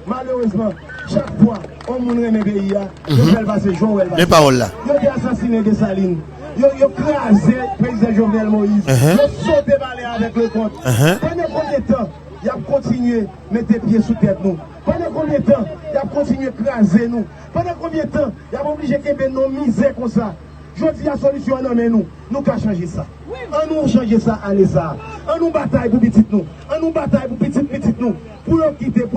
Malheureusement, chaque fois, on nous remet le pays, on va passer Joël. Les paroles là. Il a assassiné des Salines. Yo crasé le président Jovenel Moïse. Yo sauté balai avec le compte. Pendant combien de temps il a continué à mettre pieds sous tête nous? Pendant combien de temps il a continué à craser nous? Pendant combien de temps il a obligé de nous miser comme ça? Je dis la solution, non, mais nous qu'à changer ça. On nous changer ça, allez ça. On nous bataille pour petit nous. On nous bataille pour petit nous. Pour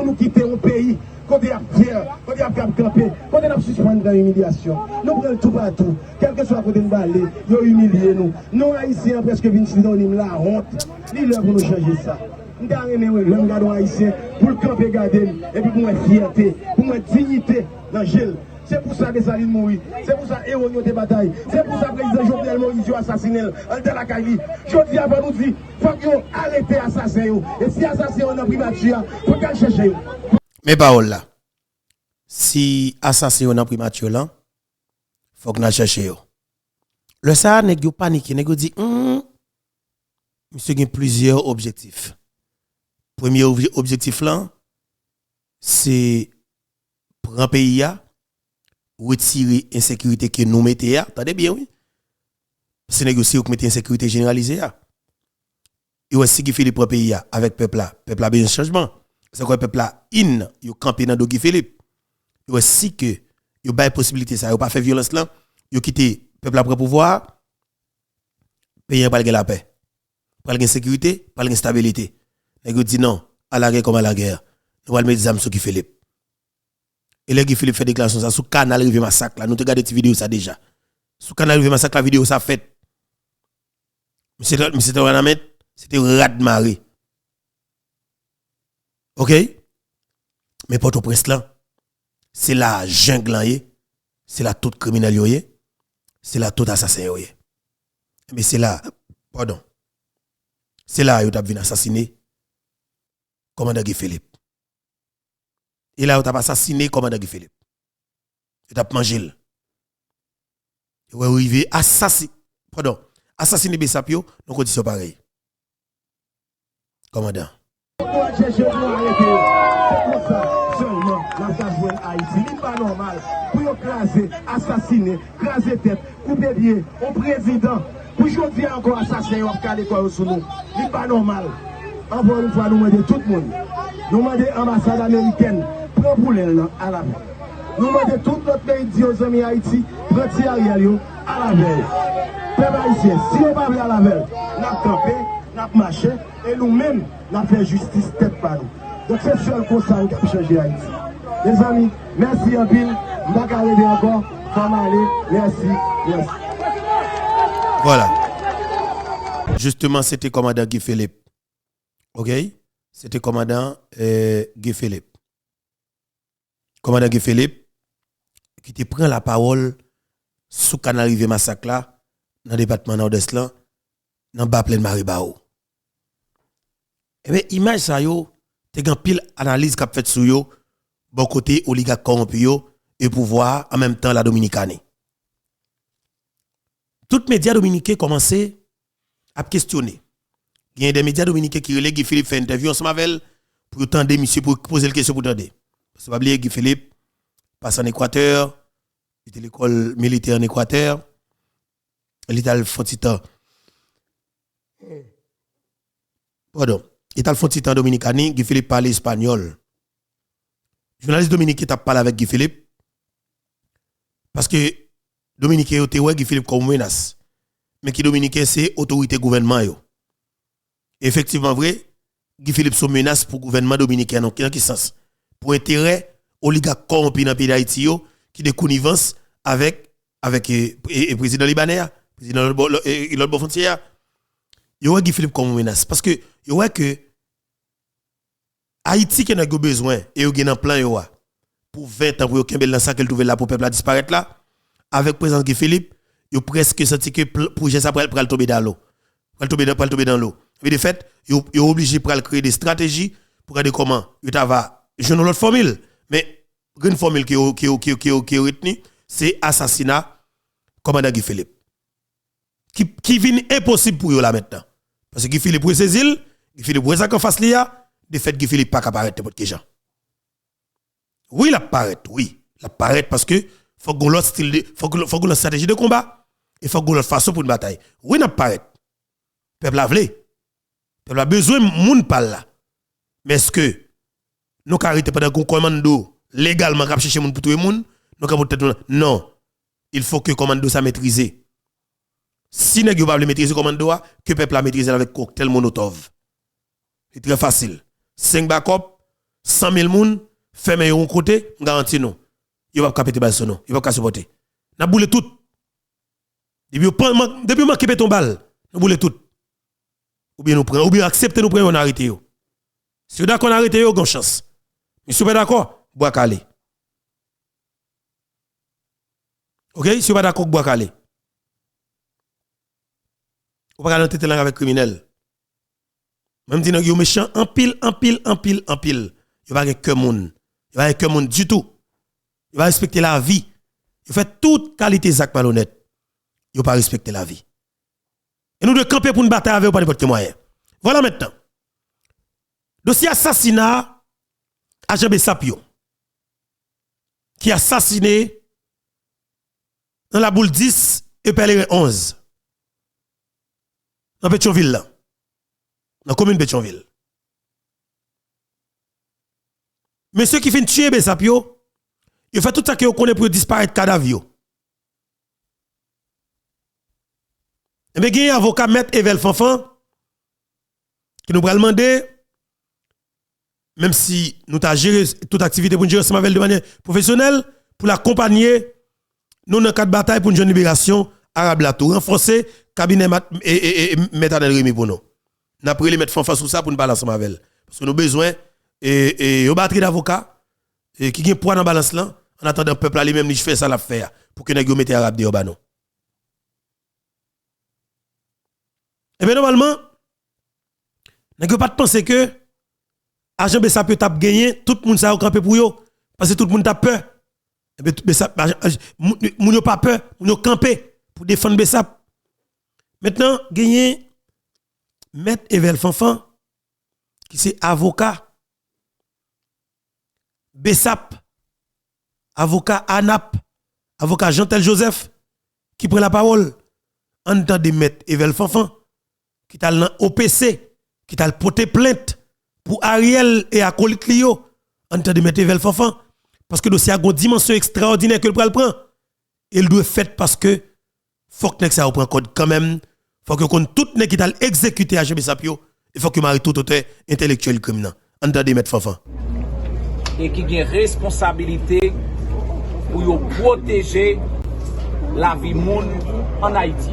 nous quitter un pays. Quand il y a fier, quand il y a camper, quand il y a suspendre dans l'humiliation. Nous prenons tout partout. Quel que soit le côté de balai, ils ont humilié nous. Nous, Haïtiens, presque 20 synonymes, la honte. Ils leur pour nous changer ça. Nous avons regardé Haïtien pour le camper garder. Et puis pour moi, fierté, pour moi, dignité dans le gel. C'est pour ça que Saline mourit. C'est pour ça que héros de bataille. C'est pour ça que le président Jovenel Moïse a assassiné. En tel accueilli. Je dis avant nous dire, il faut qu'on arrête l'assassin. Et si l'assassin est en primature, il faut qu'on cherche. Mais parole là. Si l'assassin est en primature là, il faut qu'on cherche. Le ça, n'est pas paniqué. N'est pas dit, monsieur a plusieurs objectifs. Premier objectif là, c'est prendre un pays à retirer l'insécurité que nous mettons. Attendez bien, oui. C'est négocier ou mettre insécurité généralisée. Et aussi Guy Philippe pour pays avec peuple là. Peuple a besoin de changement. C'est quoi peuple là il campé dans Guy Philippe. Et aussi que il y a possibilité ça, il pas fait violence là, il quitté peuple là pour pouvoir pays pas la paix. Pas la sécurité, pas la stabilité. Nèg dit non, à la guerre comme à la guerre. Nous allons mettre des armes sur Guy Philippe. Et là, Guy Philippe fait déclaration ça sous canal Rivière Massacre là. Nous te regardé cette vidéo ça déjà. Sous canal Rivière Massacre la vidéo ça fait. Monsieur c'était raz-de-marée. OK? Mais Port-au-Prince là, c'est la jungle c'est la toute criminelle c'est la toute assassin mais c'est là pardon. C'est là où tu as venu assassiner commandant Guy Philippe. Et là où tu as assassiné commandant Guy Philippe. Tu as mangé. Tu as arrivé assassiner Bessapio dans conditions pareilles. Commandant. Seulement, la Haïti, il n'est pas normal pour craser, assassiner, craser tête, couper pied au président. Pour aujourd'hui encore assassiner, on va quoi sous nous. Il n'est pas normal. Encore une fois, nous demandons tout le monde. Nous demandons l'ambassade américaine, prends pour à la veille. Nous demandons tout notre pays aux amis Haïti, prends Ariel à la veille. Peuple haïtien, si on va à la veille, nous avons campé, nous avons marché, et nous-mêmes, nous avons fait justice tête par nous. Donc c'est seul comme ça qui a changé Haïti. Les amis, merci un pile. Je vais arriver encore. Merci. Voilà. Justement, c'était commandant Guy Philippe. OK? C'était commandant Guy Philippe. Commandant Guy Philippe qui te prend la parole sous canal Rivière Massacre là, dans le département nord-est là, dans bas plein Maribao. Eh bien, image ça yo, te gan pile analyse qu'a fait sur yo, bon côté oligarque corrompu yo et pouvoir en même temps la Dominicane. Tout médias dominicains commencé à questionner. Il y a des médias dominicains qui relèguent Guy Philippe fait interview ensemble avec elle pour tendre monsieur pour poser la question pour tendre. Parce que pas oublier Guy Philippe passe en Équateur, il était l'école militaire en Équateur, il était al fontitan. Pardon, il était al fontitan dominicani, Guy Philippe parle espagnol. Journaliste dominicain t'a parlé avec Guy Philippe parce que dominicain était ouais Guy Philippe comme menace. Mais qui dominicain c'est autorité gouvernement yo. Effectivement vrai, Guy Philippe son menace pour gouvernement dominicain dans quel sens? Pour intérêt oligarque corrompu dans le pays d'Haïti qui de connivence avec le président libanais, président l'autre frontière. Yo ouais Guy Philippe comme menace parce que yo ouais que Haïti qui a besoin et yo gen un plan yo pour 20 ans pour kembe dans ça qu'elle trouve là pour peuple à disparaître là avec président Guy Philippe, yo presque senti que projet ça pral tomber dans l'eau. Pral tomber dans l'eau. Mais de fait, yo obligé pour créer des stratégies pour regarder comment yo va joindre l'autre formule mais une formule qui retenu c'est assassinat commandant Guy Philippe qui vient impossible pour yo là maintenant parce que Guy Philippe pour ses îles Guy Philippe pour ça qu'en face là de fait Guy Philippe pas apparaître n'importe quel gens. Oui, il apparaît parce que faut qu'on l'autre style faut qu'on stratégie de combat. il faut que l'autre façon pour une bataille. Oui, n'a pas paraître. Peuple a vle. Peuple a besoin moun parle là. Mais est-ce que nous arrêter pendant qu'on commando légalement cap chercher moun pour tout le monde, nous peut-être non. Il faut que commando ça maîtriser. Si nèg yo pas maîtriser commando que peuple a maîtriser avec cocktail Molotov. C'est très facile. 5 backup, 100 000 moun, fermez yon côté, garantie non. Yo va capter balle son non, il va pas supporter. N'a boule tout. Depuis manquer ton balle, nous boule tout. Ou bien nous prend, ou bien accepter nous prendre on arrêter yo. Si vous d'accord arrêter yo, bonne chance. Mais si vous pas d'accord, bois calé. OK, si vous pas d'accord, bois calé. Ou pas entrer là avec criminel. Même si vous méchant en pile. Il va que moun. Il va que moun du tout. Il va respecter la vie. Il fait toute qualité Zach malhonnête. Il va pas respecter la vie. Et nous devons camper pour une bataille avec ou pas n'importe quel moyen. Voilà maintenant. Dossier assassinat à Jean Bessapio, qui a assassiné dans la boule 10 et Pèlerin 11. Dans Pétionville, là. Dans la commune de Pétionville. Monsieur qui fait tuer Bessapio, il fait tout ça que vous connaissez pour disparaître cadavre. Et bien, il y a un avocat, Maître Evel Fanfan, qui nous va demander, même si nous avons géré toute activité pour nous gérer de manière professionnelle, pour l'accompagner, nous dans le cadre de bataille pour une jeune libération arabe là tout renforcer cabinet Maître Adel Rémi pour nous. Nous avons pris les mettre Fanfan sur ça pour nous balancer avec elle. Parce que nous avons besoin de batterie d'avocats qui ont poids dans la balance là, en attendant le peuple à lui-même, il fait ça l'affaire pour que nous mettions arabe de Obano. Et bien normalement, nous n'avons pas de penser que agent Bessapio t'a gagné, tout le monde s'est campé pour eux, parce que tout le monde a peur. Et bien, moun yo pas peur, moun yo campé pour défendre Bessap. Maintenant, gagné Maître Evel Fanfan, qui c'est avocat, Bessap, avocat ANAP, avocat Jean-Tel Joseph, qui prend la parole, en temps de Maître Evel Fanfan, qui t'a l'OPC, qui t'a porté plainte pour Ariel et acolyte Lio, en temps de Maître Evel Fanfan, parce que le dossier a une dimension extraordinaire que le prend. Il doit faire parce que faut que ça prend code quand même, faut que tout ne qui t'a exécuté à Jean Sapio, il faut que marie tout auteur intellectuel criminel. En temps de Maître Fanfan. Et qui a une responsabilité pour protéger la vie monde en Haïti.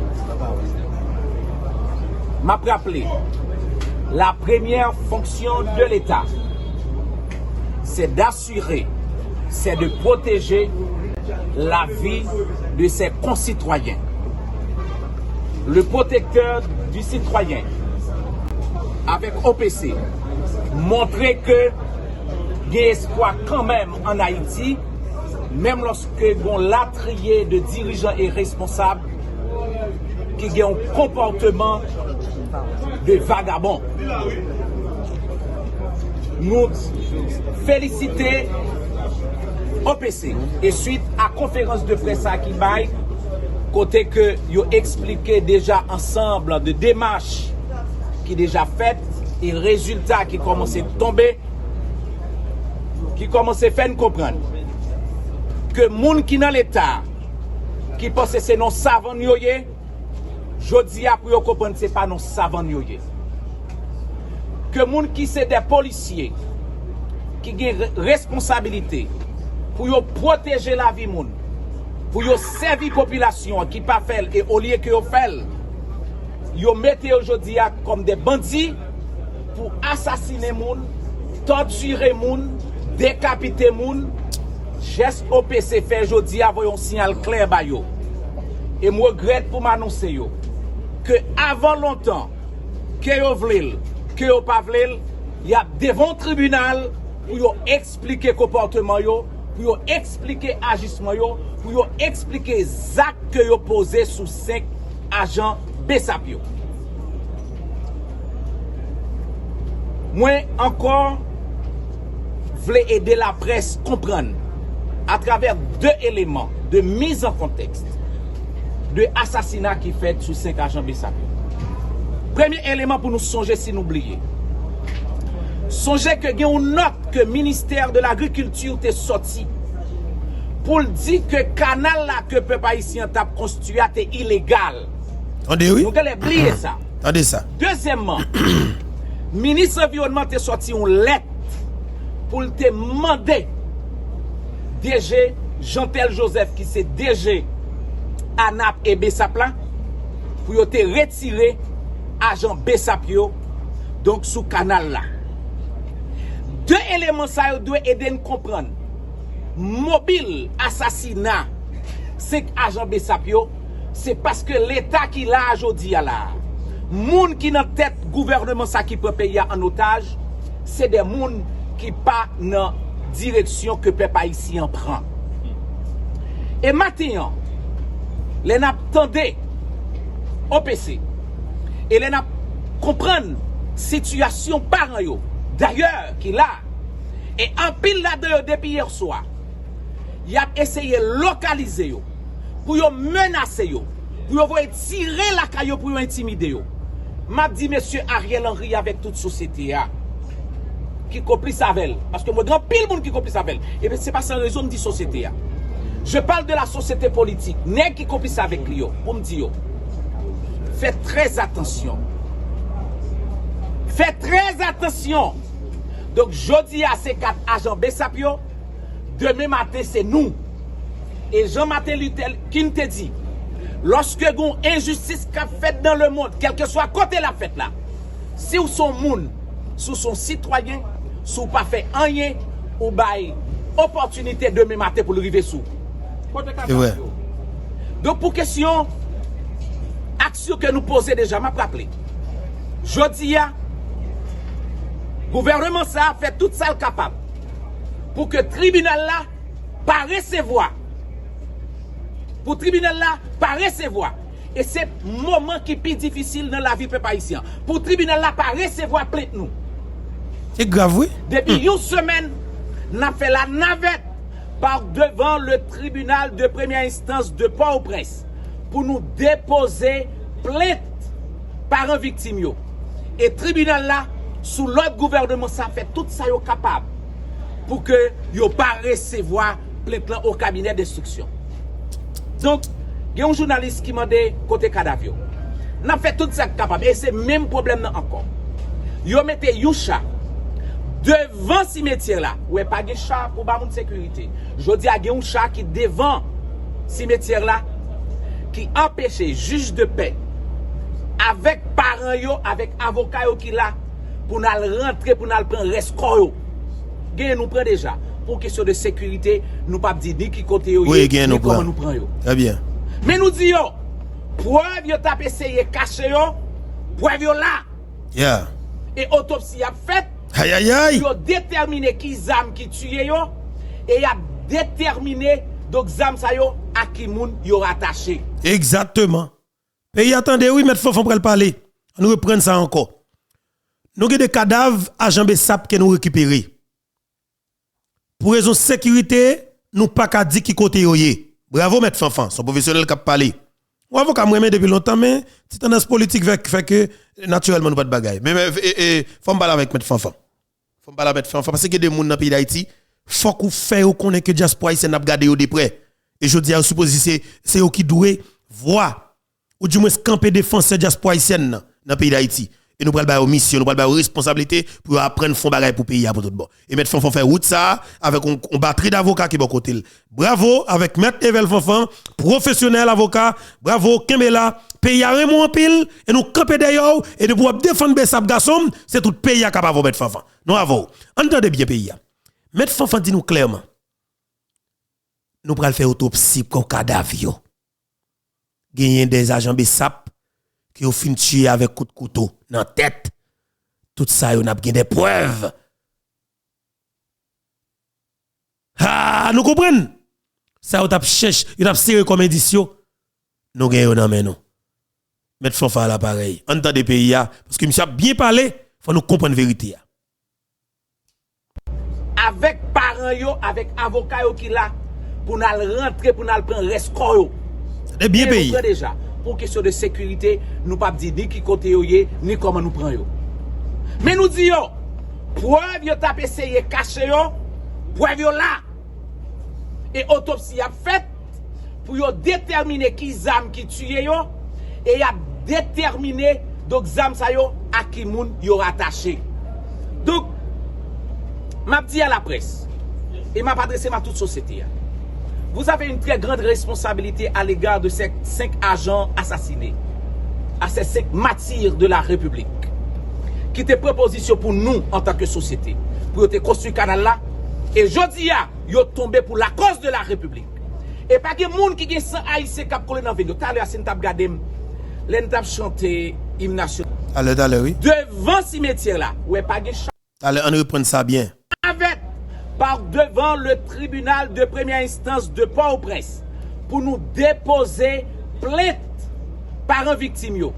M'a rappelé, la première fonction de l'État, c'est d'assurer, c'est de protéger la vie de ses concitoyens. Le protecteur du citoyen, avec OPC, montrer que il y a espoir quand même en Haïti, même lorsque on l'a trié de dirigeants et responsables qui ont un comportement de vagabond. Nous féliciter OPC et suite à conférence de presse à Kibaye, côté que yo expliqué déjà ensemble de démarches qui déjà faites et résultats qui commencent à tomber, qui commencent à faire nous comprendre que moun qui dans l'état qui pense que c'est non savant yoye, jodi a pour yo comprendre c'est pas non savant yoye. Que moun qui c'est des policiers qui ont responsabilité pour yo protéger la vie moun, pour yo servir population qui pas fait et au lieu que yo fait, yo mettez aujourd'hui comme des bandits pour assassiner moun, torturer moun, décapiter moun. Geste OPC fait aujourd'hui avoir un signal clair ba yo. Et moi regrette pour m'annoncer yo que avant longtemps que yo vle, que yo pas vle, il y a devant tribunal pour yo expliquer comportement yo, pour yo expliquer agissement yo, pour yo expliquer actes que yo posé sous 5 agents Bessapio. Moi encore voulais aider la presse comprendre à travers 2 éléments de mise en contexte. de assassinat qui fait sur 5 agents Bessap. Premier élément pour nous songer si nous oublions. Songez que il y a une note que le ministère de l'Agriculture est sorti pour dire que le canal là que le peuple haïtien a construit est illégal. Attendez, oui. Nous allons oublier ça. Attendez ça. Deuxièmement, le ministre de l'Environnement a sorti une lettre pour te demander DG Jean-Tel Joseph qui c'est DG ANAP et Bessaplan pour te retirer agent Bessapio donc sous canal là. Deux éléments ça doit aider nous comprendre. Mobile assassinat 5 agents Bessapio, c'est parce que l'état qui l'a aujourd'hui là. Moun qui dans tête gouvernement ça qui peut payer en otage, c'est des moun qui pas dans direction que peuple haïtien prend. Et maintenant, les n'a tendé OPC et les n'a comprendre situation parent yo. D'ailleurs, qui là et en pile là depuis hier soir, il a essayé de localiser yo pour yo menacer yo, pour yo tirer la caillou pour yo intimider yo. M'a dit monsieur Ariel Henry avec toute société qui complice avec parce que moi grand pile monde qui complice avec et bien c'est pas sans raison de dire société. Je parle de la société politique, nèg qui complice avec lui pour me dire faites très attention. Faites très attention. Donc jodi à ces 4 agents Bessapio, demain matin c'est nous. Et Jean-Martin Lutel qui te dit lorsque une injustice qu'a faite dans le monde, quel que soit côté la fête là, si vous sont moun, si vous sont citoyens, si vous pas fait rien, ou bail opportunité demain matin pour le arriver sous. C'est vrai. Donc pour question action que nous posons déjà, m'a rappelé. Jodi a gouvernement ça a fait tout ça capable pour que tribunal là pas recevoir. Pour tribunal là pas recevoir. Et c'est moment qui est plus difficile dans la vie peuple haïtien. Pour tribunal là pas recevoir plainte nous. C'est grave, oui. Depuis une semaine, nous avons fait la navette par devant le tribunal de première instance de Port-au-Prince pour nous déposer plainte par un victime. Et tribunal là, sous l'autre gouvernement, ça fait tout ça capable pour que yo pas recevoir plainte là au cabinet d'instruction. Donc, il y a un journaliste qui m'a dit côté Kadavio. Nous avons fait tout ça capable et c'est le même problème là encore. Yo mettez un chat devant ce cimetière là, ou pas de chat pour ba moun sécurité. Je dis à un chat qui devant cimetière là qui empêche juge de paix avec parents yo, avec avocat yo qui là pour nous rentrer pour nous prendre rescort yo. Gain nous prend déjà pour question de sécurité, nous pas dire ni qui côté yo, oui, ni comment nous prend yo. Très bien. Mais nous dit yo, preuve yo t'a essayé cacher yo, preuve yo là. Yeah. Et autopsie a fait. Aïe aïe aïe. Yo déterminé qui zam qui tué yo et y a déterminé donc zam sa yo à qui moun yo rattaché. Exactement. Pays attendez oui maître Fofon pour le parler. Nous reprendre ça encore. Nous avons des cadavres agents Bessap que nous récupérer. Pour raison de sécurité, nous pas qu'à dire qui côté yoye. Bravo maître Fofon, son professionnel qui a parlé. Ou avocat moi depuis longtemps mais c'est tendance politique fait que naturellement nous pas de bagaille. Mais faut me parler avec maître Fofon. Faut me parler avec maître Fofon parce que des gens dans le pays d'Haïti, faut qu'on fait ou qu'on est que diaspora haïtienne n'a regarder de près. Et je dis à supposer c'est eux qui doivent voir ou du moins camper défense diaspora haïtienne dans le pays d'Haïti. Et nous prenons une mission, nous prenons une responsabilité pour apprendre fond bagaille pour payer pour tout bon. Et mettre Fonfon faire route ça avec une batterie d'avocats qui est bon côté. Bravo avec maître Evel Fonfon, professionnel avocat. Bravo Kemela, pays à Raymond en pile et nous camper d'ailleurs et de pouvoir défendre Bessap garçon, c'est tout pays à capable mettre Fonfon. Nous avons. Entendez bien pays. Mettre Fonfon dit nous clairement. Nous prenons faire autopsie pour cadavre. Gagner des agents Bessap qui ont fini tuer avec coup de couteau dans la tête. Tout ça, on a des preuves. Ah, nous comprenons? Ça, on a cherché, on a serré comme indicio. Nous gagnons dans nous. Mettre Fonfon à l'appareil. En temps de pays, parce que monsieur a bien parlé, il faut nous comprendre la vérité. Avec parents yo, avec avocat yo qui là, pour nous rentrer, pour nous prendre rescort yo. Eh bien payé. Déjà, pour question de sécurité, nous pas dire ni qui côté yo ni comment nous prend yo. Mais nous disons, preuve yo t'a essayé cacher yo, preuve yo là. Et autopsie a fait pour yo déterminer qui zam qui tue yo et y a déterminé donc zam sa yo à qui moun yo rattaché. Donc m'a dit à la presse et m'a adressé à toute société. Vous avez une très grande responsabilité à l'égard de ces 5 agents assassinés, à ces 5 martyrs de la République, qui étaient proposition pour nous en tant que société, pour te construire canal là, et jodi a, yo tombé pour la cause de la République. Et pas de monde qui est sans haïtien qui a collé dans la vidéo. Tout à l'heure, si nous avons regardé, nous avons chanté l'hymne national. Allez, oui. Devant ce cimetière là, où est pas de chant. Allez, on reprend ça bien. Avec par devant le tribunal de première instance de Port-au-Prince pour nous déposer plainte par un victime.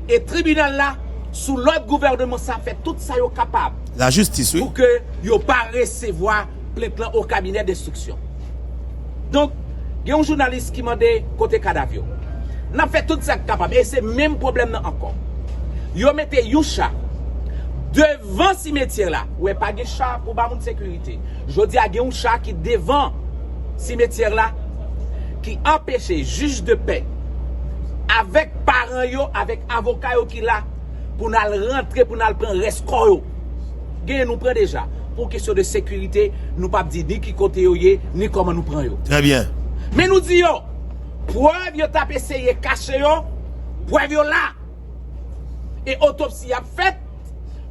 Et tribunal là, sous l'autre gouvernement, ça fait tout ça yo capable. La justice, oui. Pour que yo pas recevoir plainte là au cabinet d'instruction. Donc, il y a un journaliste qui m'a dit côté cadavre. N'a fait tout ça capable. Et c'est même problème là encore. Yo mettez un chat devant ce cimetière là, où est pas de chat pour ba moun sécurité. Je dis à un chat qui devant ce cimetière là qui empêche juge de paix avec parents yo, avec avocat yo qui là pour nous rentrer pour nous prendre rescort yo. Gain nous prend déjà pour question de sécurité, nous pas dire ni qui côté yo ni comment nous prend yo. Très bien. Mais nous disons preuve yo t'a essayé cacher yo, preuve yo là. Et autopsie a fait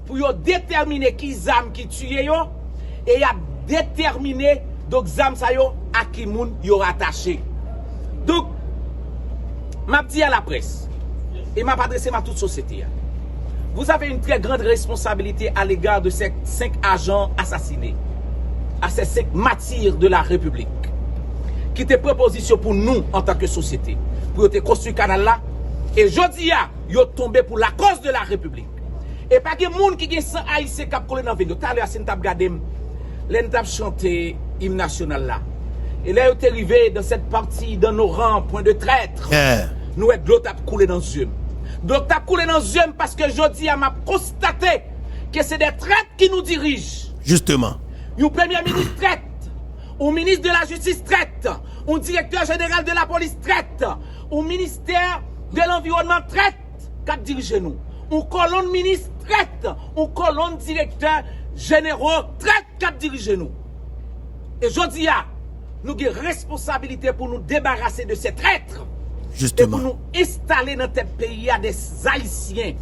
pour yo déterminer qui zam qui tue yo et y a déterminé donc zam sa yo à qui moun yo rattaché. Donc m'a dit à la presse et m'a adressé à toute société. Vous avez une très grande responsabilité à l'égard de ces 5 agents assassinés, à ces 5 martyrs de la République, qui étaient proposition pour nous en tant que société, pour te construire canal là, et jodi a, yo tombé pour la cause de la République. Et pas de monde qui est sans haïtien qui a collé dans la vidéo. Tout à l'heure, si nous avons regardé, nous avons chanté l'hymne national là. Et là, nous sommes arrivés dans cette partie, dans nos rangs, point de traître. Nous avons de l'eau qui coulé dans les yeux. Donc, tu as coulé dans les yeux parce que jodi a m'a constaté que c'est des traîtres qui nous dirigent. Justement. Un premier ministre traite, un ministre de la justice traite, un directeur général de la police traite, un ministère de l'environnement traite, qui dirige nous. Un colonne ministre traite, un colonne directeur généraux traite, qui dirige nous. Et je dis, nous avons une responsabilité pour nous débarrasser de ces traîtres. Justement. Et pour nous installer dans notre pays à des Haïtiens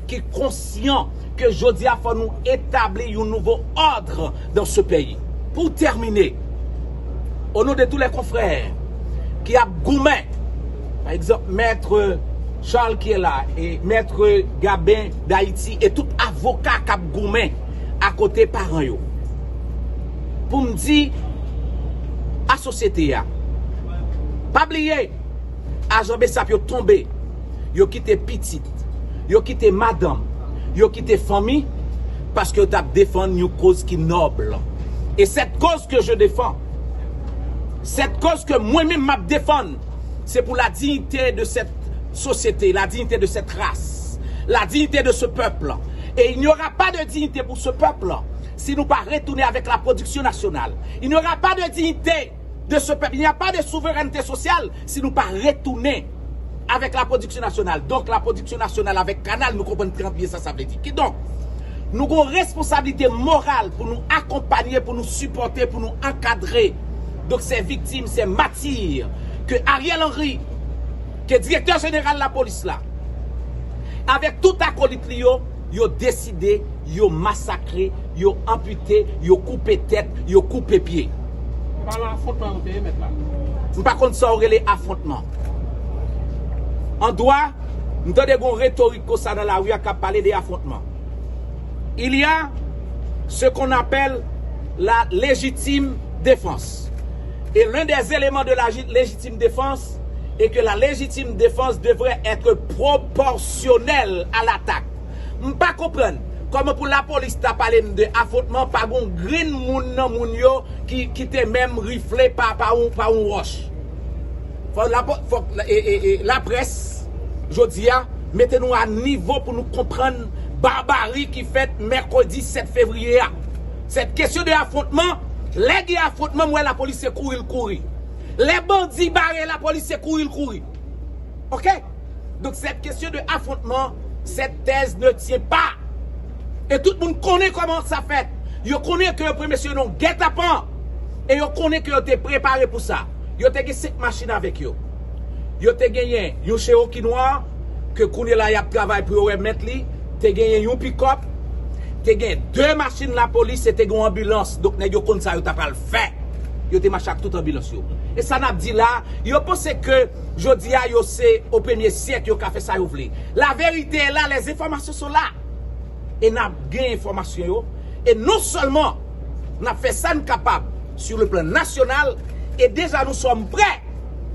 qui sont conscients que je dis, il faut nous établir un nouveau ordre dans ce pays. Pour terminer, au nom de tous les confrères qui ont gourmet, par exemple, Maître Charles qui est là, et Maître Gabin d'Haïti, et tout avocat qui a gourmet à côté parents yo. Pour me dire, à la société, pas oublier, agent Bessap yo tombé, yo quitté petite, yo quitté madame, yo quitté famille, parce que tu as défendu une cause qui est noble. Et cette cause que je défends, cette cause que moi-même je défends, c'est pour la dignité de cette société, la dignité de cette race, la dignité de ce peuple. Et il n'y aura pas de dignité pour ce peuple si nous ne pas retourner avec la production nationale. Il n'y aura pas de dignité de ce peuple. Il n'y a pas de souveraineté sociale si nous ne pas retourner avec la production nationale. Donc la production nationale avec Canal, nous comprenons très bien ça veut dire. Donc, nous avons une responsabilité morale pour nous accompagner, pour nous supporter, pour nous encadrer. Donc ces victimes, ces martyrs, que Ariel Henry, que directeur général de la police là, avec tout acolyte, ils ont décidé, ils ont massacré, ils ont amputé, ils ont coupé tête, ils ont coupé pied. Par contre, ça aurait les affrontements. En droit, nous avons une rhétorique comme ça dans la rue qui a parlé des affrontements. Il y a ce qu'on appelle la légitime défense. Et l'un des éléments de la légitime défense est que la légitime défense devrait être proportionnelle à l'attaque. Je ne pas comprendre comment pour la police t'a parlé de affrontement par un green moun nan moun yo qui était même riflé par un roche. La presse, je dis, mettez-nous à niveau pour nous comprendre barbarie qui fait mercredi 7 février. Cette question de affrontement, les affrontements, moi la police est courir. Les bandits barrés, la police est courir. Ok? Donc cette question de affrontement, cette thèse ne tient pas. Et tout le monde connaît comment ça fait. Yo connaît que le premier monsieur non guet-apens. Et yo connaît que yo te préparé pour ça. Yo te gagné 5 machines avec yo. Yo te gagné yon Cherokee noir que kounye la y a travail pour yo mettre li, te gagné yon pick-up, te gagné 2 machines la police et te gagné ambulance. Donc nèg yo kon ça yo t'a pas le fait. Yo te marche avec toute ambulance yo. Et ça n'a dit là, yo pense que jodi a yo c'est au premier siècle yo ka fait ça yo vle. La vérité est là, les informations sont là. Et n'a gagné information yo. Et non seulement n'a fait ça capable sur le plan national, et déjà nous sommes prêts.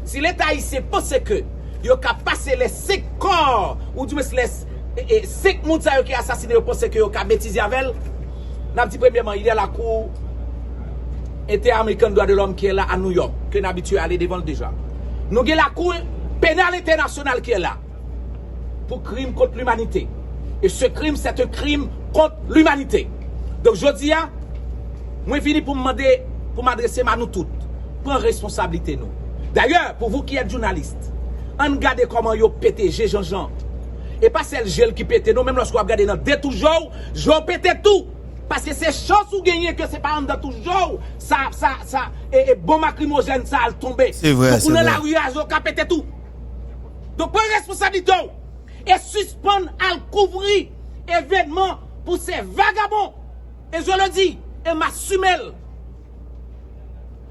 Si l'État haïtien pense que il a passé les 5 corps, ou du moins les 5 personnes qui ont assassiné, il pense que il a bêtisé avec elle, n'a dit premièrement, il y a la cour interaméricaine des droits de l'homme qui est là à New York, que nous habitués à aller devant déjà. Nous avons la cour pénale internationale qui est là, pour crime contre l'humanité. Et ce crime, c'est un crime contre l'humanité. Donc je dis, moi je finis pour m'adresser à nous toutes. Prends responsabilité nous. D'ailleurs, pour vous qui êtes journalistes, regardez comment yo pété Jean-Jean. Et pas celle gel qui pété, nous même lorsque vous regardez dans deux toujours, je pété tout. Parce que c'est chance ou gagner que c'est pas dans toujours. Et bon lacrymogène, ça a tombé. C'est vrai. Donc, on a la rue à pété tout. Donc, prenez responsabilité. Et suspendre à couvrir événement pour ces vagabonds. Et je le dis, et m'assume.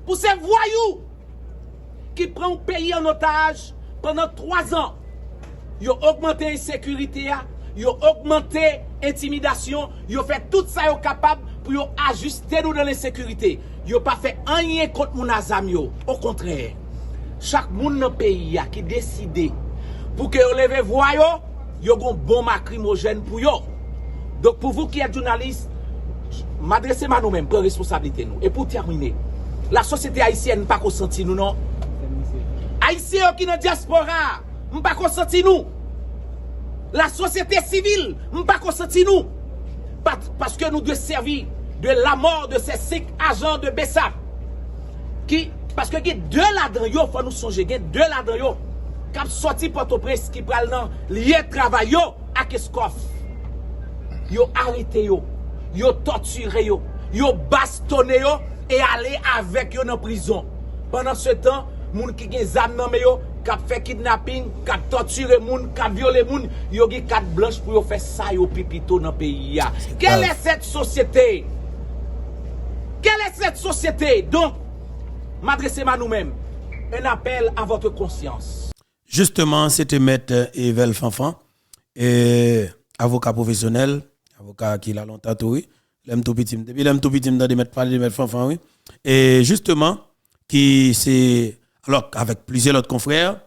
Pour ces voyous qui prennent le pays en otage pendant 3 ans. Ils ont augmenté l'insécurité, ils ont augmenté l'intimidation, ils ont fait tout ça capable pour ajuster nous dans l'insécurité. Ils n'ont pas fait rien contre mon azam. Au contraire, chaque monde dans le pays qui décide pour que vous levez voyou, ils ont un bon lacrymogène pour eux. Donc pour vous qui êtes journalistes, m'adressez à nous-mêmes, prenez responsabilité nous. Et pour terminer, la société haïtienne n'a pas consenti nous, non? Haïtiens qui sont dans la diaspora, nous pas consenti nous. La société civile, nous pas consenti nous. Parce que nous devons servir de la mort de ces 5 agents de Bessap. Parce que il y a 2 là-dedans, il faut nous songer, il y a 2 là-dedans, qui ont sorti Port-au-Prince, qui prennent lié travail à Keskoff. Ils ont arrêté, ils ont torturé, ils ont bastonné et allé avec eux dans la prison. Pendant ce temps, les gens qui ont des armes dans yo, qui ont fait kidnapping, qui ont torturé les gens, qui ont violé les gens, ils ont des cartes blanches pour faire ça au pipito dans le pays. Quelle est cette société? Quelle est cette société? Donc, m'adresser à nous-mêmes. Un appel à votre conscience. Justement, c'était Maître Evel Fanfan, avocat professionnel, avocat qui l'a longtemps oui. L'aime tout petit, depuis l'aime tout petit dans de mettre parler de Maître Fanfan oui. Et justement, qui c'est alors avec plusieurs autres confrères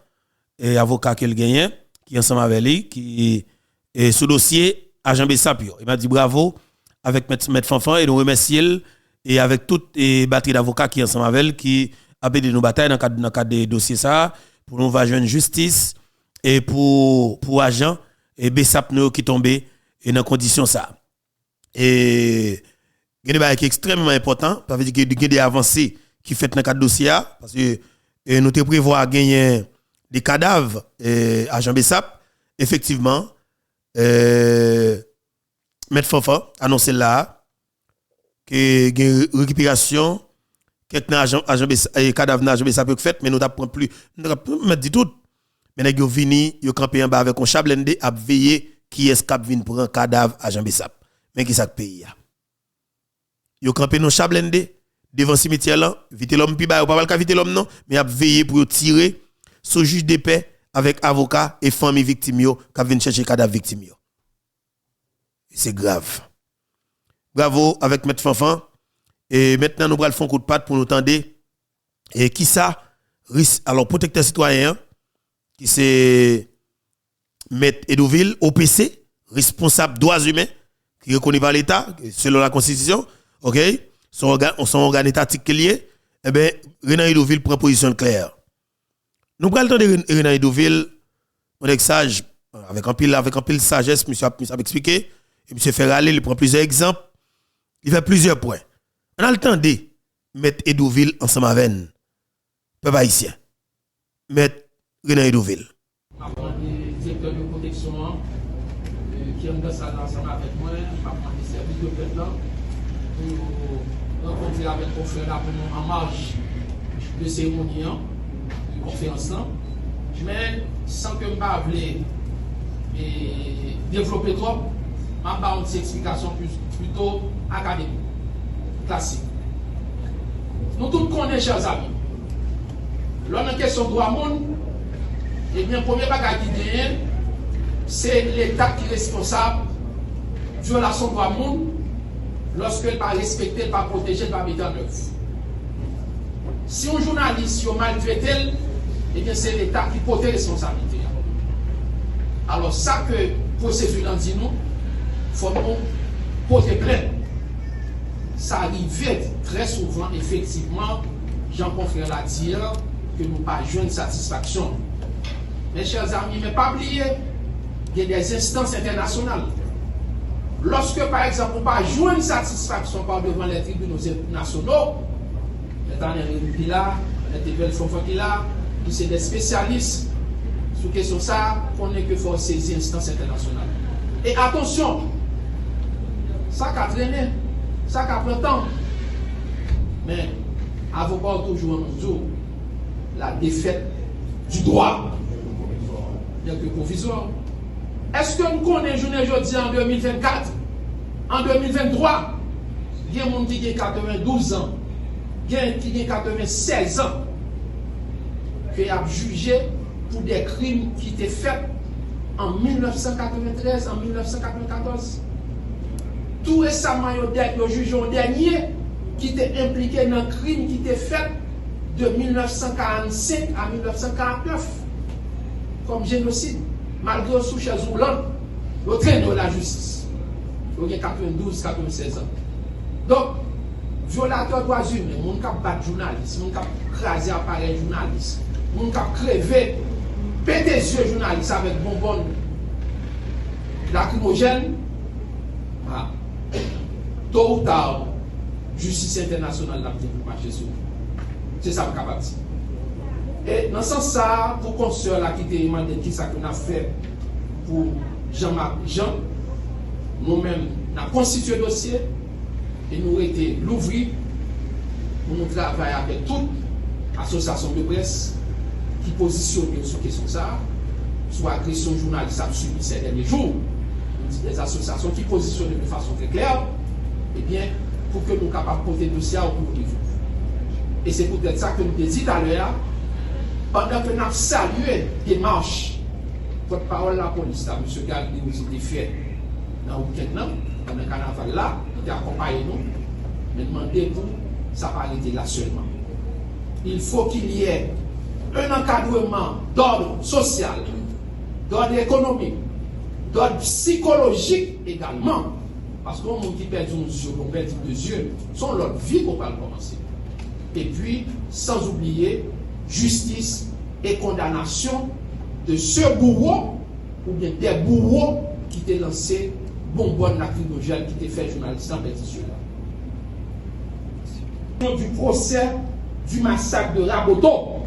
et avocats qu'il gagne, qui ensemble avec lui, qui est sous dossier agent Bessap. Il m'a dit bravo avec Maître Fanfan et nous remercions et avec toute les batterie d'avocats qui ensemble avec elle, qui a aidé nos batailles dans le cadre des dossiers ça pour nous va joindre justice et pour agent et Bessap qui tombé et dans condition ça. Et il y a des choses extrêmement important parce qu'il y a des avancées qui fait dans le cadre dossier parce que nous te prévoit gagner des cadavres agent Bessap effectivement Maître Fanfan annoncé là que une récupération quelques agent cadavre agent Bessap fait mais nous t'apprend plus mettre dit tout mais nèg yo vini yo camper en bas avec un chablende a veiller qui est cap vinn pour un cadavre agent Bessap mais qui ça pays a yo camper non chablende devant cimetière là vite l'homme pi ba pas vite l'homme non mais a veiller pour tirer sous juge de paix avec avocat et famille victime yo qui viennent chercher cadavre victime yo c'est grave. Bravo avec Maître Fanfan. Et maintenant, nous allons faire un coup de patte pour nous tendre. Et qui ça? Alors, protecteur citoyen, qui c'est Maître Edouville, OPC, responsable droits humains, qui est reconnu par l'État, selon la Constitution, ok? Son organe étatique qui est lié, eh bien, Renan Edouville prend position claire. Nous prenons le temps de Renan Edouville, on est sage, avec un pile sagesse, monsieur a expliqué, et monsieur fait râler, il prend plusieurs exemples, il fait plusieurs points. On a le temps de mettre Edouville ensemble avec nous, peuple haïtien. Mettre Renan Edouville. Directeur de protection qui est dans ça ensemble avec moi, je vais prendre des services de peuple pour rencontrer avec mon frère en marge de cérémonie, de conférence, mais sans que je ne développer trop, je vais avoir une explication plutôt académique, classique. Nous tous connaissons, chers amis, lors de la question de droit monde, et bien, le premier bagage qui vient, c'est l'État qui est responsable de violation de droit monde lorsqu'il ne va pas respecter, il ne va pas protéger, il ne va pas mettre en œuvre. Si un journaliste est maltraité, eh bien c'est l'État qui porte responsabilité. Alors ça que le procédure dit nous, il faut nous porter plainte. Ça arrive très souvent, effectivement, Jean-Confrère l'a dit, que nous pas jouer satisfaction. Mes chers amis, mais pas oublier, il y a des instances internationales. Lorsque, par exemple, on ne pas jouer une satisfaction par devant les tribunaux nationaux, les là, les belles qui là, qui sont des spécialistes sur question ça, qu'on est que faut saisir instances internationales. Et attention, ça qui a traîné, ça qui a pris temps. Mais, avocat toujours nous dit, la défaite du droit. Il y a que provisoire. Est-ce que nous connaissons aujourd'hui en 2024, en 2023, il y a des gens qui ont 92 ans, il y a des gens qui ont 96 ans, qui ont jugé pour des crimes qui étaient faits en 1993, en 1994. Tout récemment, il y a des juges dernier qui étaient impliqués dans un crime qui était fait de 1945 à 1949. Comme génocide, malgré sous chez Zoulan, le train de la justice. Il y a 92, 96 ans. Donc, violateur de droits humains, mon cap battre journaliste, mon cap craser appareil journaliste, mon cap crever, péter les yeux journaliste avec bonbonne lacrymogène, tôt ou tard, justice internationale n'a pas marché sur. C'est ça que je suis capable de dire. Et dans ce sens, ça, pour qu'on se là qui te demande qui ça qu'on a fait pour Jean-Marc Jean, nous-mêmes, nous avons constitué le dossier et nous avons été l'ouvrir pour nous travailler avec toute association de presse qui positionne sur cette question ça, soit agression journaliste a subi ces derniers jours, des associations qui positionnent de façon très claire, et bien, pour que nous soyons capables de porter le dossier au cours de vous. Et c'est peut-être ça que nous avons dit à l'heure. Pendant que nous avons salué des marches, votre parole la police, M. Gardner nous était fait dans le week-end, pendant le carnaval là, il a accompagné nous, mais demandez pour ça pas arrêter là seulement. Il faut qu'il y ait un encadrement d'ordre social, d'ordre économique, d'ordre psychologique également. Parce qu'on qui perd un yeux, on perd deux yeux, son leur vie qu'on va commencer. Et puis, sans oublier, justice et condamnation de ce bourreau ou bien des bourreaux qui t'ont lancé bonbonne lacrymogène qui t'a fait journaliste en pétition. Du procès du massacre de Raboto.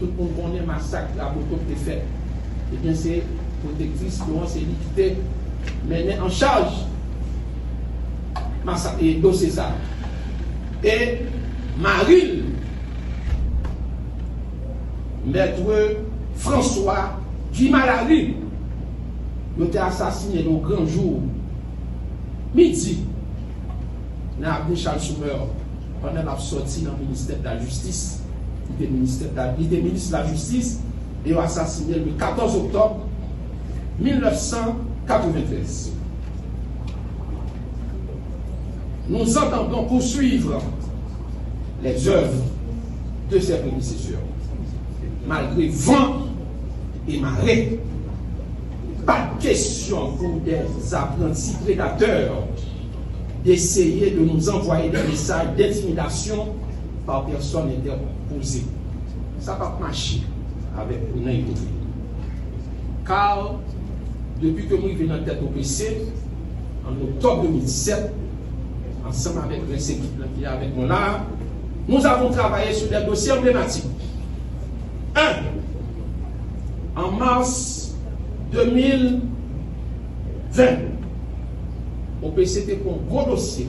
Tout le monde connaît le massacre de Raboto qui était fait. Et bien c'est protectrice Florence Élie qui était menée en charge massacre et dossier ça. Et Marine, maître François Guimalari, il a été assassiné le grand jour, midi, dans l'avenue Charles Schumer, pendant la sortie dans le ministère de la Justice. Il était ministre de la Justice et il a assassiné le 14 octobre 1993. Nous entendons poursuivre les œuvres de ses prédécesseurs, malgré vent et marée. Pas de question pour des apprentis prédateurs d'essayer de nous envoyer des messages d'intimidation par personne interposée. ça va marcher avec une hypothèse. Car, depuis que nous venons en tête au PC, en octobre 2017, ensemble avec les équipes qui est avec nous là, nous avons travaillé sur des dossiers emblématiques. 1. En mars 2020, au PC était pour un gros dossier.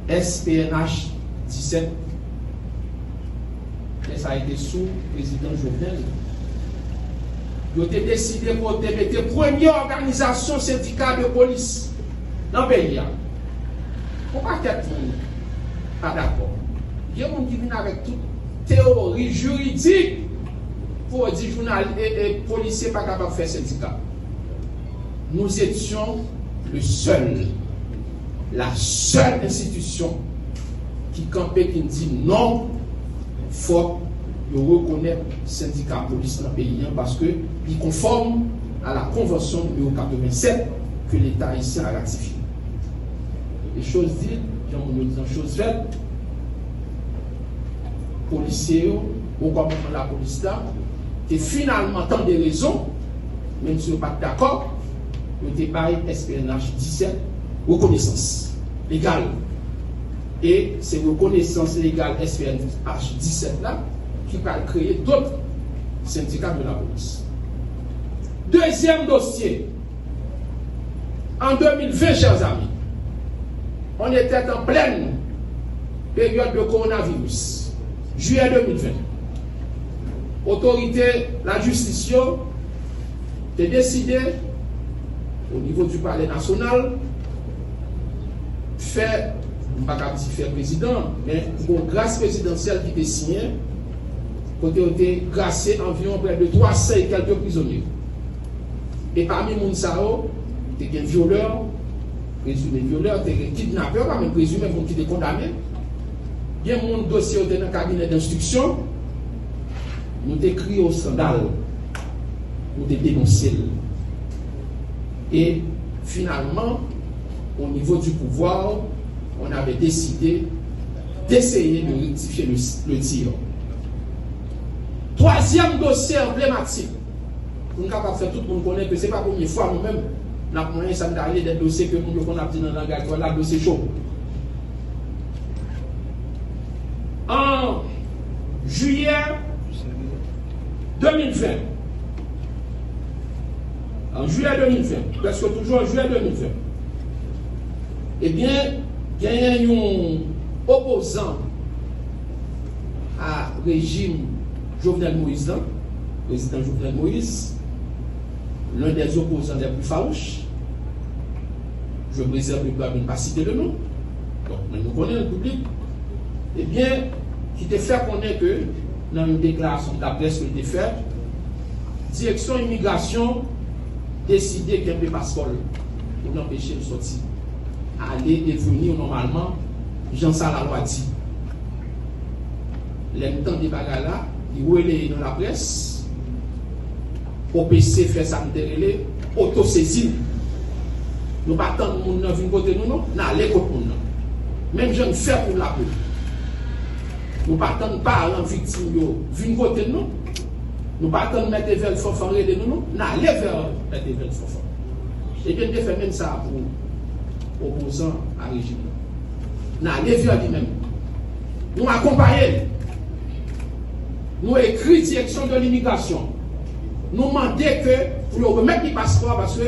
SPNH 17. Et ça a été sous le président Jovenel. Ils ont décidé pour mettre la première organisation syndicale de police dans le pays. Pourquoi quelqu'un pas d'accord? Il y a des gens qui viennent avec toute théorie juridique pour dire que les policiers pas capables de faire syndicat. Nous étions la seule institution qui campait, qui dit non, il faut reconnaître le syndicat police dans le pays parce qu'il conforme à la convention numéro 87 que l'État haïtien a ratifiée. Les choses dites, les choses faites, policiers, au commandement de la police là, et finalement, tant de raisons, même si vous n'êtes pas d'accord, vous avez pas SPNH 17, reconnaissance légale. Et c'est reconnaissance légale SPNH 17 là qui va créer d'autres syndicats de la police. Deuxième dossier. En 2020, chers amis, on était en pleine période de coronavirus. Juillet 2020. Autorité, la justice, a décidé, au niveau du palais national, faire, je ne vais pas dire président, mais une grâce présidentielle qui était signée, côté ont été gracié environ près de 300 et quelques prisonniers. Et parmi les gens, il y a des violeurs, présumés violeurs, des kidnappeurs, pas même présumés, qui étaient condamnés. Il y a mon dossier dans le cabinet d'instruction. Nous décrivons au scandale, nous dénonçons. Et finalement, au niveau du pouvoir, on avait décidé d'essayer de rectifier le tir. Troisième dossier emblématique. Nous sommes capables de faire tout le monde connaître que ce n'est pas la première fois nous-mêmes, nous avons moyen des dossiers que nous avons dit dans le langage, là, dossier chaud. En juillet 2020, presque toujours en juillet 2020, eh bien, il y a un opposant à régime Jovenel Moïse, président Jovenel Moïse, l'un des opposants les plus farouches. Je me réserve de ne pas citer le nom, donc, mais nous connaissons le public. Eh bien, qui te fait connaître que, dans une déclaration de la presse qui était faite, direction immigration décidé qu'il y ait des passeports pour l'empêcher de sortir. Aller et venir normalement, Jean-Sal la loi dit. Les temps des bagages là, ils relaient dans la presse, OPC fait ça, auto-saisine. Nous ne pas tant de monde dans côté nous, non, nous allons contre nous. Même je ne fais pour la peau. Nous ne pas tant de parents victimes, venir côté nous. Nous ne pas tant de mettre vers le fofan de nous, non, nous allons vers mettre vers le fofan. Et bien, nous faisons même ça pour opposants à régime. Nous allons vers lui-même. Nous accompagnons. Nous écrivons direction de l'immigration. Nous demandons que pour remettre les passeports parce que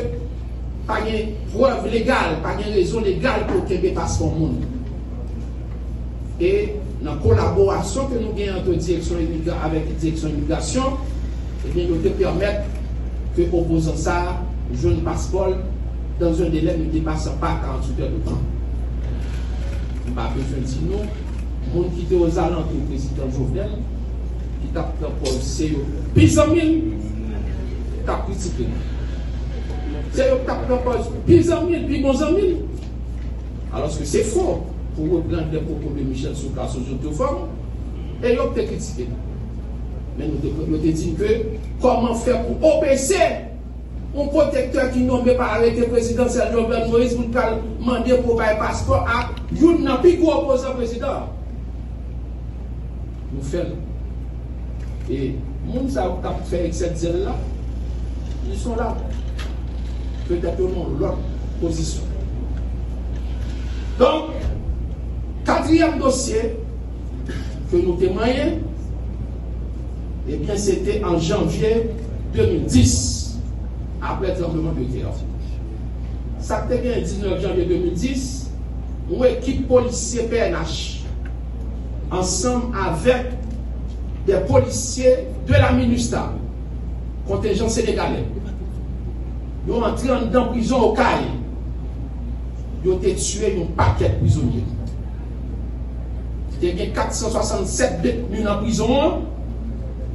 pas de preuve légale, pas de raison légale pour qu'il y ait des passeports monde. Et dans la collaboration que nous avons entre direction avec la direction de l'immigration, eh bien, nous te permettre que l'opposant ça, jeune passeport, dans un délai ne dépassant pas 48 heures de temps. Nous n'avons pas besoin de dire nous, le monde qui était aux alentours du président Jovenel, qui t'a proposé plus en mille, t'a critiqué. C'est eux qui t'a proposé plus en mille, plus bons en mille. Alors que c'est faux pour reprendre les propos de Michel Souka sur une forme, et ils ont critiqué. Mais nous te disons que comment faire pour OPC un protecteur qui nommé par arrêté présidentiel Jovenel Moïse pour demander pour un passeport à un plus gros opposant président. Nous faisons. Et les gens qui ont fait cette zèle-là, ils sont là. Peut-être non l'autre position. Donc, quatrième dossier que nous témoignons, eh bien, c'était en janvier 2010, après le tremblement de terre. Ça a été le 19 janvier 2010, où l'équipe policière PNH, ensemble avec des policiers de la MINUSTA, contingent sénégalais, ils ont entré dans la prison au CAI. Ils ont tué un paquet de prisonniers. Il y a 467 détenus dans la prison.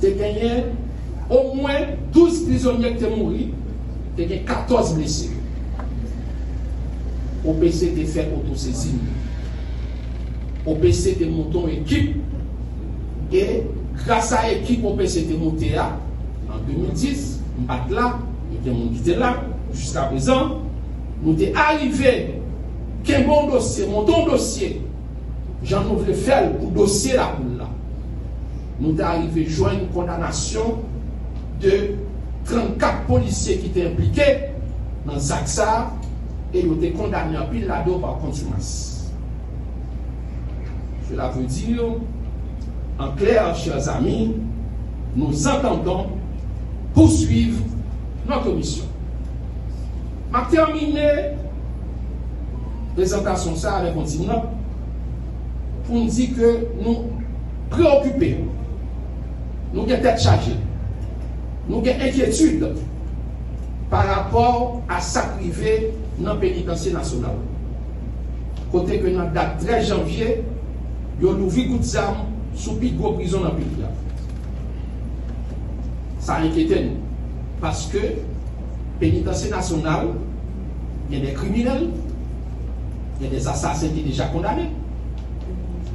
Il y a au moins 12 prisonniers qui sont morts. Il y a 14 blessés. OPC a fait autosaisine. OPC a monté une équipe. Et grâce à l'équipe OPC a monté en 2010, nous là, nous étions là, jusqu'à présent, nous sommes arrivés, qu'un bon dossier, mon dossier, j'en ouvre faire pour dossier là pour là. Nous sommes arrivés à joindre une condamnation de 34 policiers qui étaient impliqués dans Zaksa et nous étaient condamnés en pile là-dedans par contumace. Cela veut dire, en clair, chers amis, nous entendons poursuivre notre mission. Je terminer la présentation ça avec un petit note pour nous dire que nous préoccupés, nous avons tête chargée, nous avons inquiétude par rapport à ça privé dans le pénitencier national. Côté que dans la date 13 janvier, nous avons ouvert coup d'armes sous plus gros prison dans le pays. Ça inquiète nous. Parce que pénitencier national, il y a des criminels, il y a des assassins qui sont déjà condamnés.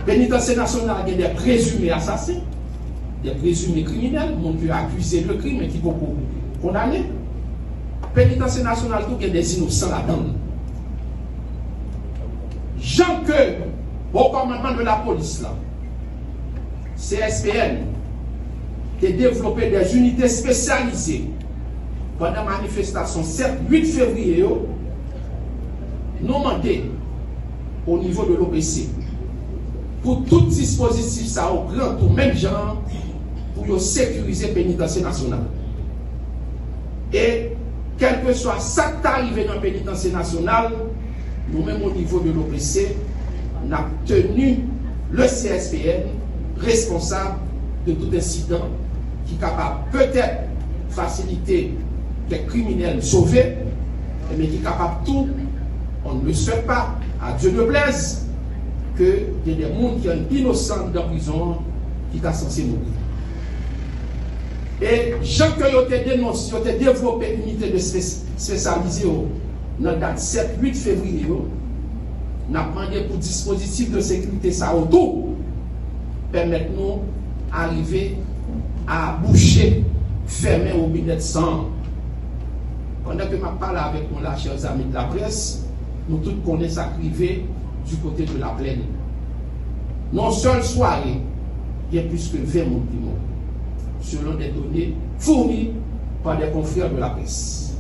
Pénitencier national, il y a des présumés assassins, des présumés criminels, mon Dieu accusé de crime et qui sont condamnés. Pénitencier national, il y a des innocents là-dedans. Jean que, au commandement de la police, là, CSPN, qui a développé des unités spécialisées pendant la manifestation 7-8 février, nous demandons au niveau de l'OPC pour tout dispositif, ça au grand tout, même genre, pour sécuriser le pénitencier national. Et quel que soit ça qui est arrivé dans le pénitencier national, nous-mêmes au niveau de l'OPC, nous avons tenu le CSPN responsable de tout incident qui est capable peut-être faciliter les criminels sauvés, mais qui est capable tout, on ne le souhaite pas, à Dieu ne plaise, qu'il y ait des gens qui sont innocents dans la prison qui sont censés mourir. Et Jean que vous avez dénoncé, vous avez développé une unité de spécialisée dans la date 7-8 février, nous avons demandé pour dispositif de sécurité ça autour, permettre-nous d'arriver à boucher, fermer au binet de sang. Pendant que je parle avec nous là, chers amis de la presse, nous tous connaissons ça privé du côté de la plaine. Non seule soirée, il y a plus que 20 personnes qui morts, selon des données fournies par des confrères de la presse.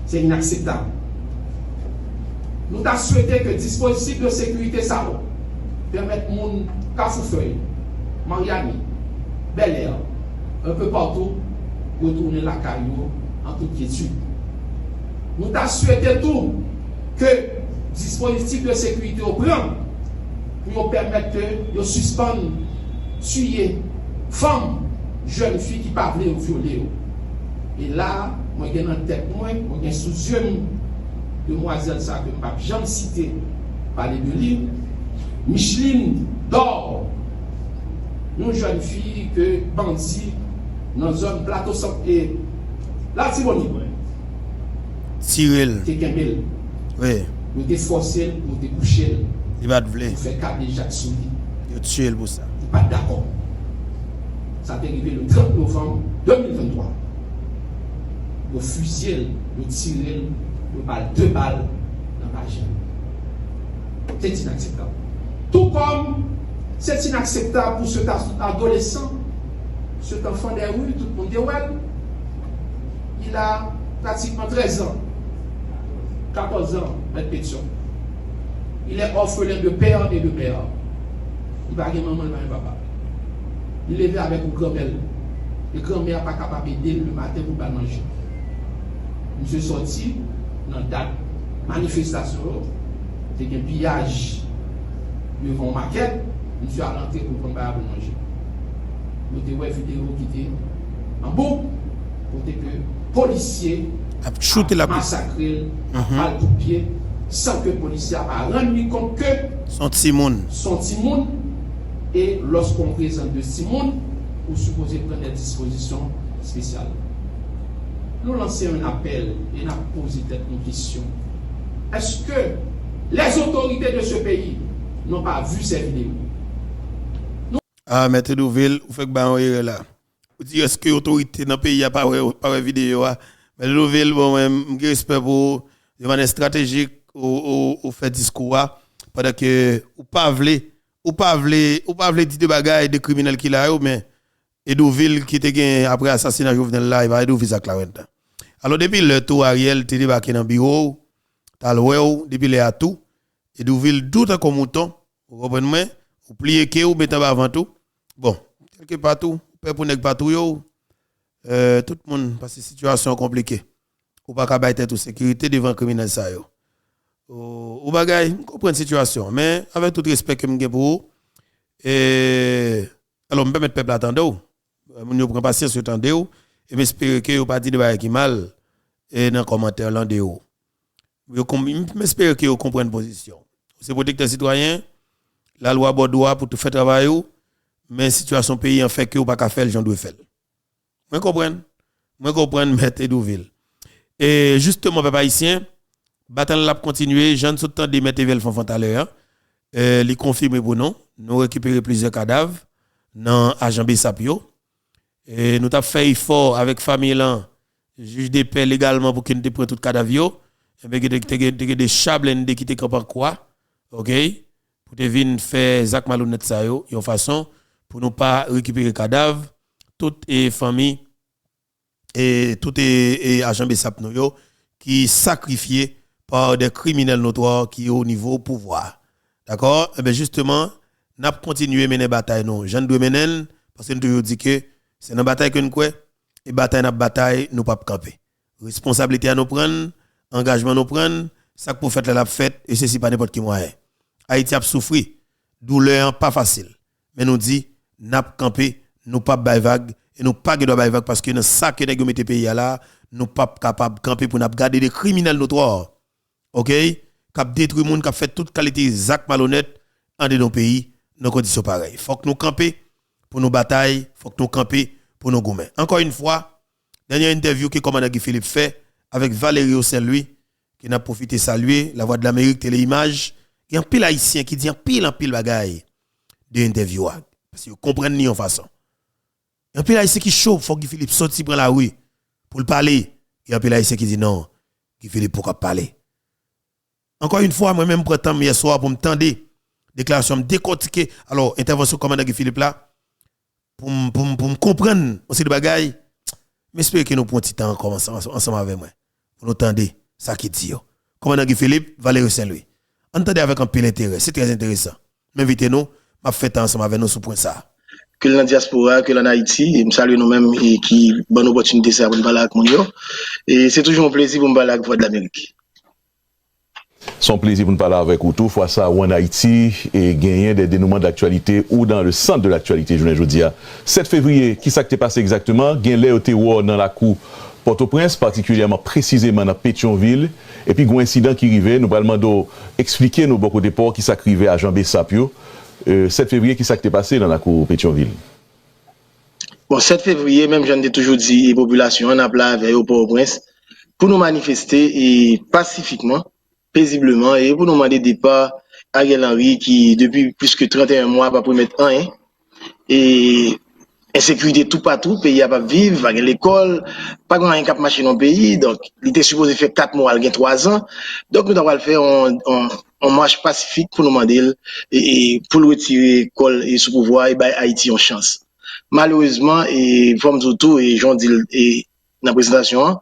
C'est inacceptable. Nous avons souhaité que le dispositif de sécurité ça permette mon Cafoufeuille, Mariani, Bel Air, un peu partout, retourner la caillou en toute quiétude. Nous avons souhaité tout que le dispositif de sécurité au plan pour permettre de suspendre, tuer, femmes, jeunes filles qui parlent ou violer. Et là, moi j'ai dans tête, moi j'ai sous yeux demoiselle ça que je ne peux jamais citer, parler de lui, Micheline Dor, une jeune fille que bandit dans la zone plateau et la Tiboni. Cyril. Tekembel. Oui. Nous t'es forcé, nous t'es couché. Il va te vouloir. Nous fait cadre déjà sous lui. Il tué pour ça. Il n'est pas d'accord. Ça t'est arrivé le 30 novembre 2023. Le fusil, le tiré, le balle, 2 balles dans la jambe. C'est inacceptable. Tout comme c'est inacceptable pour cet adolescent cet enfant des rues, tout le monde est ouais. Il a pratiquement 13 ans, 14 ans, mettre pétition. Il est orphelin de père et de mère. Il va avoir maman et papa. Il est avec une grand-mère. Et grand-mère n'est pas capable d'aider le matin pour pas manger. Monsieur sorti dans la date manifestation, c'est un pillage devant maquette. Monsieur a rentré pour prendre pas pour manger. Nous avons une vidéo qui était en boucle pour que policiers a massacré à balle de pied sans que le policier a rendu compte que son Timoun. Et lorsqu'on présente de Simone, vous supposez prendre des dispositions spéciales. Nous lançons un appel et nous posons une question. Est-ce que les autorités de ce pays n'ont pas vu ces vidéos? Ah, mais Tedoville, vous faites que là. Vous dites, est-ce que l'autorité dans le pays n'a pas de vidéo? Mais Tedoville, bon, j'espère pour de manière stratégique, au fait discours, pendant que vous ne pas dire des bagages de criminels qu'il a, mais Edoville qui était gagné après l'assassinat Jovenel là, il va Edoville à Clarenta. Alors, depuis le tour Ariel, tu es débarqué dans le bureau, tu as le depuis le tout, Edoville tout comme mouton, vous comprenez? Vous pliez que vous mettez avant tout. Bon, quelque part tout, pour ne pas tout, tout le monde, parce que situation compliquée. Ou pas qu'à battre toute sécurité devant le criminel ça yo. Ou bagay, comprendre la situation, mais avec tout respect que m'gè pour vous, alors me permettre peuple attendre, nous prend patience attendre et m'espérer que vous pas dit de bagay qui mal et dans commentaire là de vous. M'espérer que vous compreniez position. C'est protecteur citoyen, la loi bordois pour tout faire travail mais situation pays en fait que vous pas qu'à faire le gens doit faire. Moi comprendre mettre Edoville. Et justement peuple haïtien, bataille l'a continuer, Jean tout temps de mettre Evel Fonfon tout à l'heure. Li confirmer pour nous récupérer plusieurs cadavres dans agent Bessapio. Et nous avons fait effort avec famille là, juge de paix légalement pour qu'il ne prenne tout cadavre yo. Et bien des chablens qui te camp quoi. OK? Pour te venir faire Zach malhonnête ça yo, une façon pour nous pas récupérer cadavre toute famille et tout est agent Bessapio yo qui sacrifié par des criminels notoires qui au niveau pouvoir. D'accord? Et bien justement, n'a continué à mener bataille non. Jean de menen parce que nous toujours dit que c'est une bataille que nous quoi et bataille nous pas camper. Responsabilité à nous prendre, engagement nous prendre, ça pour faire la fête et ceci pas n'importe qui moyen. Haïti a souffert, douleur pas facile. Mais nous dit n'a camper, nous pas bail vague et nous pas doit bail vague parce que dans ça que nous mettez pays là, nous pas capable camper pour n'a garder des criminels notoires. OK, cap détruit monde cap fait toute qualité Zach malhonnête en de nos pays dans conditions pareilles. Faut que nous camper pour nos batailles, faut que nous camper pour nos gourmets. Encore une fois, dernière interview que commandant Guy Philippe fait avec Valérie Saint-Louis qui n'a profité saluer la Voix de l'Amérique Téléimage, il y a un pile haïtien qui dit en pile bagaille de interview parce que vous comprenez ni en façon. Il y a un pile haïtien qui chauffe, faut que Guy Philippe sorti prend la rue pour le parler. Il y a un pile haïtien qui dit non, Guy Philippe pourquoi parler. Encore une fois, moi-même, prétends hier soir pour me tendre, déclaration, me décortiquer. Alors, intervention commandant Guy Philippe là, pour me comprendre aussi de bagaille. Mais j'espère que nous prenons un petit temps ensemble avec moi. Pour nous tendre ça qui dit. Commandant Guy Philippe, Valérie Saint-Louis. Entendez avec un peu d'intérêt, c'est très intéressant. M'invitez-nous, m'a fait ensemble avec nous sur point ça. Que la diaspora, que en Haïti, et me salue nous-mêmes et qui bonne opportunité ça pour nous parler avec nous. Et c'est toujours un plaisir pour me parler avec Voix de l'Amérique. Son plaisir pour nous parler avec vous tout, fois ça ou en Haïti et gagner des dénouements d'actualité ou dans le centre de l'actualité, je ne dis pas. 7 février, qui s'est passé exactement? Gagner au Téwar dans la cour Port-au-Prince, particulièrement précisément dans Pétionville. Et puis, il y a un incident qui arrivait, nous allons expliquer nos beaucoup de ports qui s'acrivaient à Jean Bessapio. 7 février, qui s'est passé dans la cour Pétionville? Bon, 7 février, même j'en ai toujours dit, les populations en appelé avec au Port-au-Prince pour nous manifester et pacifiquement, paisiblement, et pour nous demander départ à Ariel Henry qui, depuis plus que 31 mois, va mettre un, et insécurité tout partout, pays a pas vivre, avec l'école, pas grand cap marché dans le pays, donc il était supposé faire 4 mois, il y a 3 ans, donc nous devons le faire en marche pacifique pour nous demander et pour le retirer l'école et sous pouvoir et Haïti en chance. malheureusement, et forme tout et j'en dis et dans la présentation,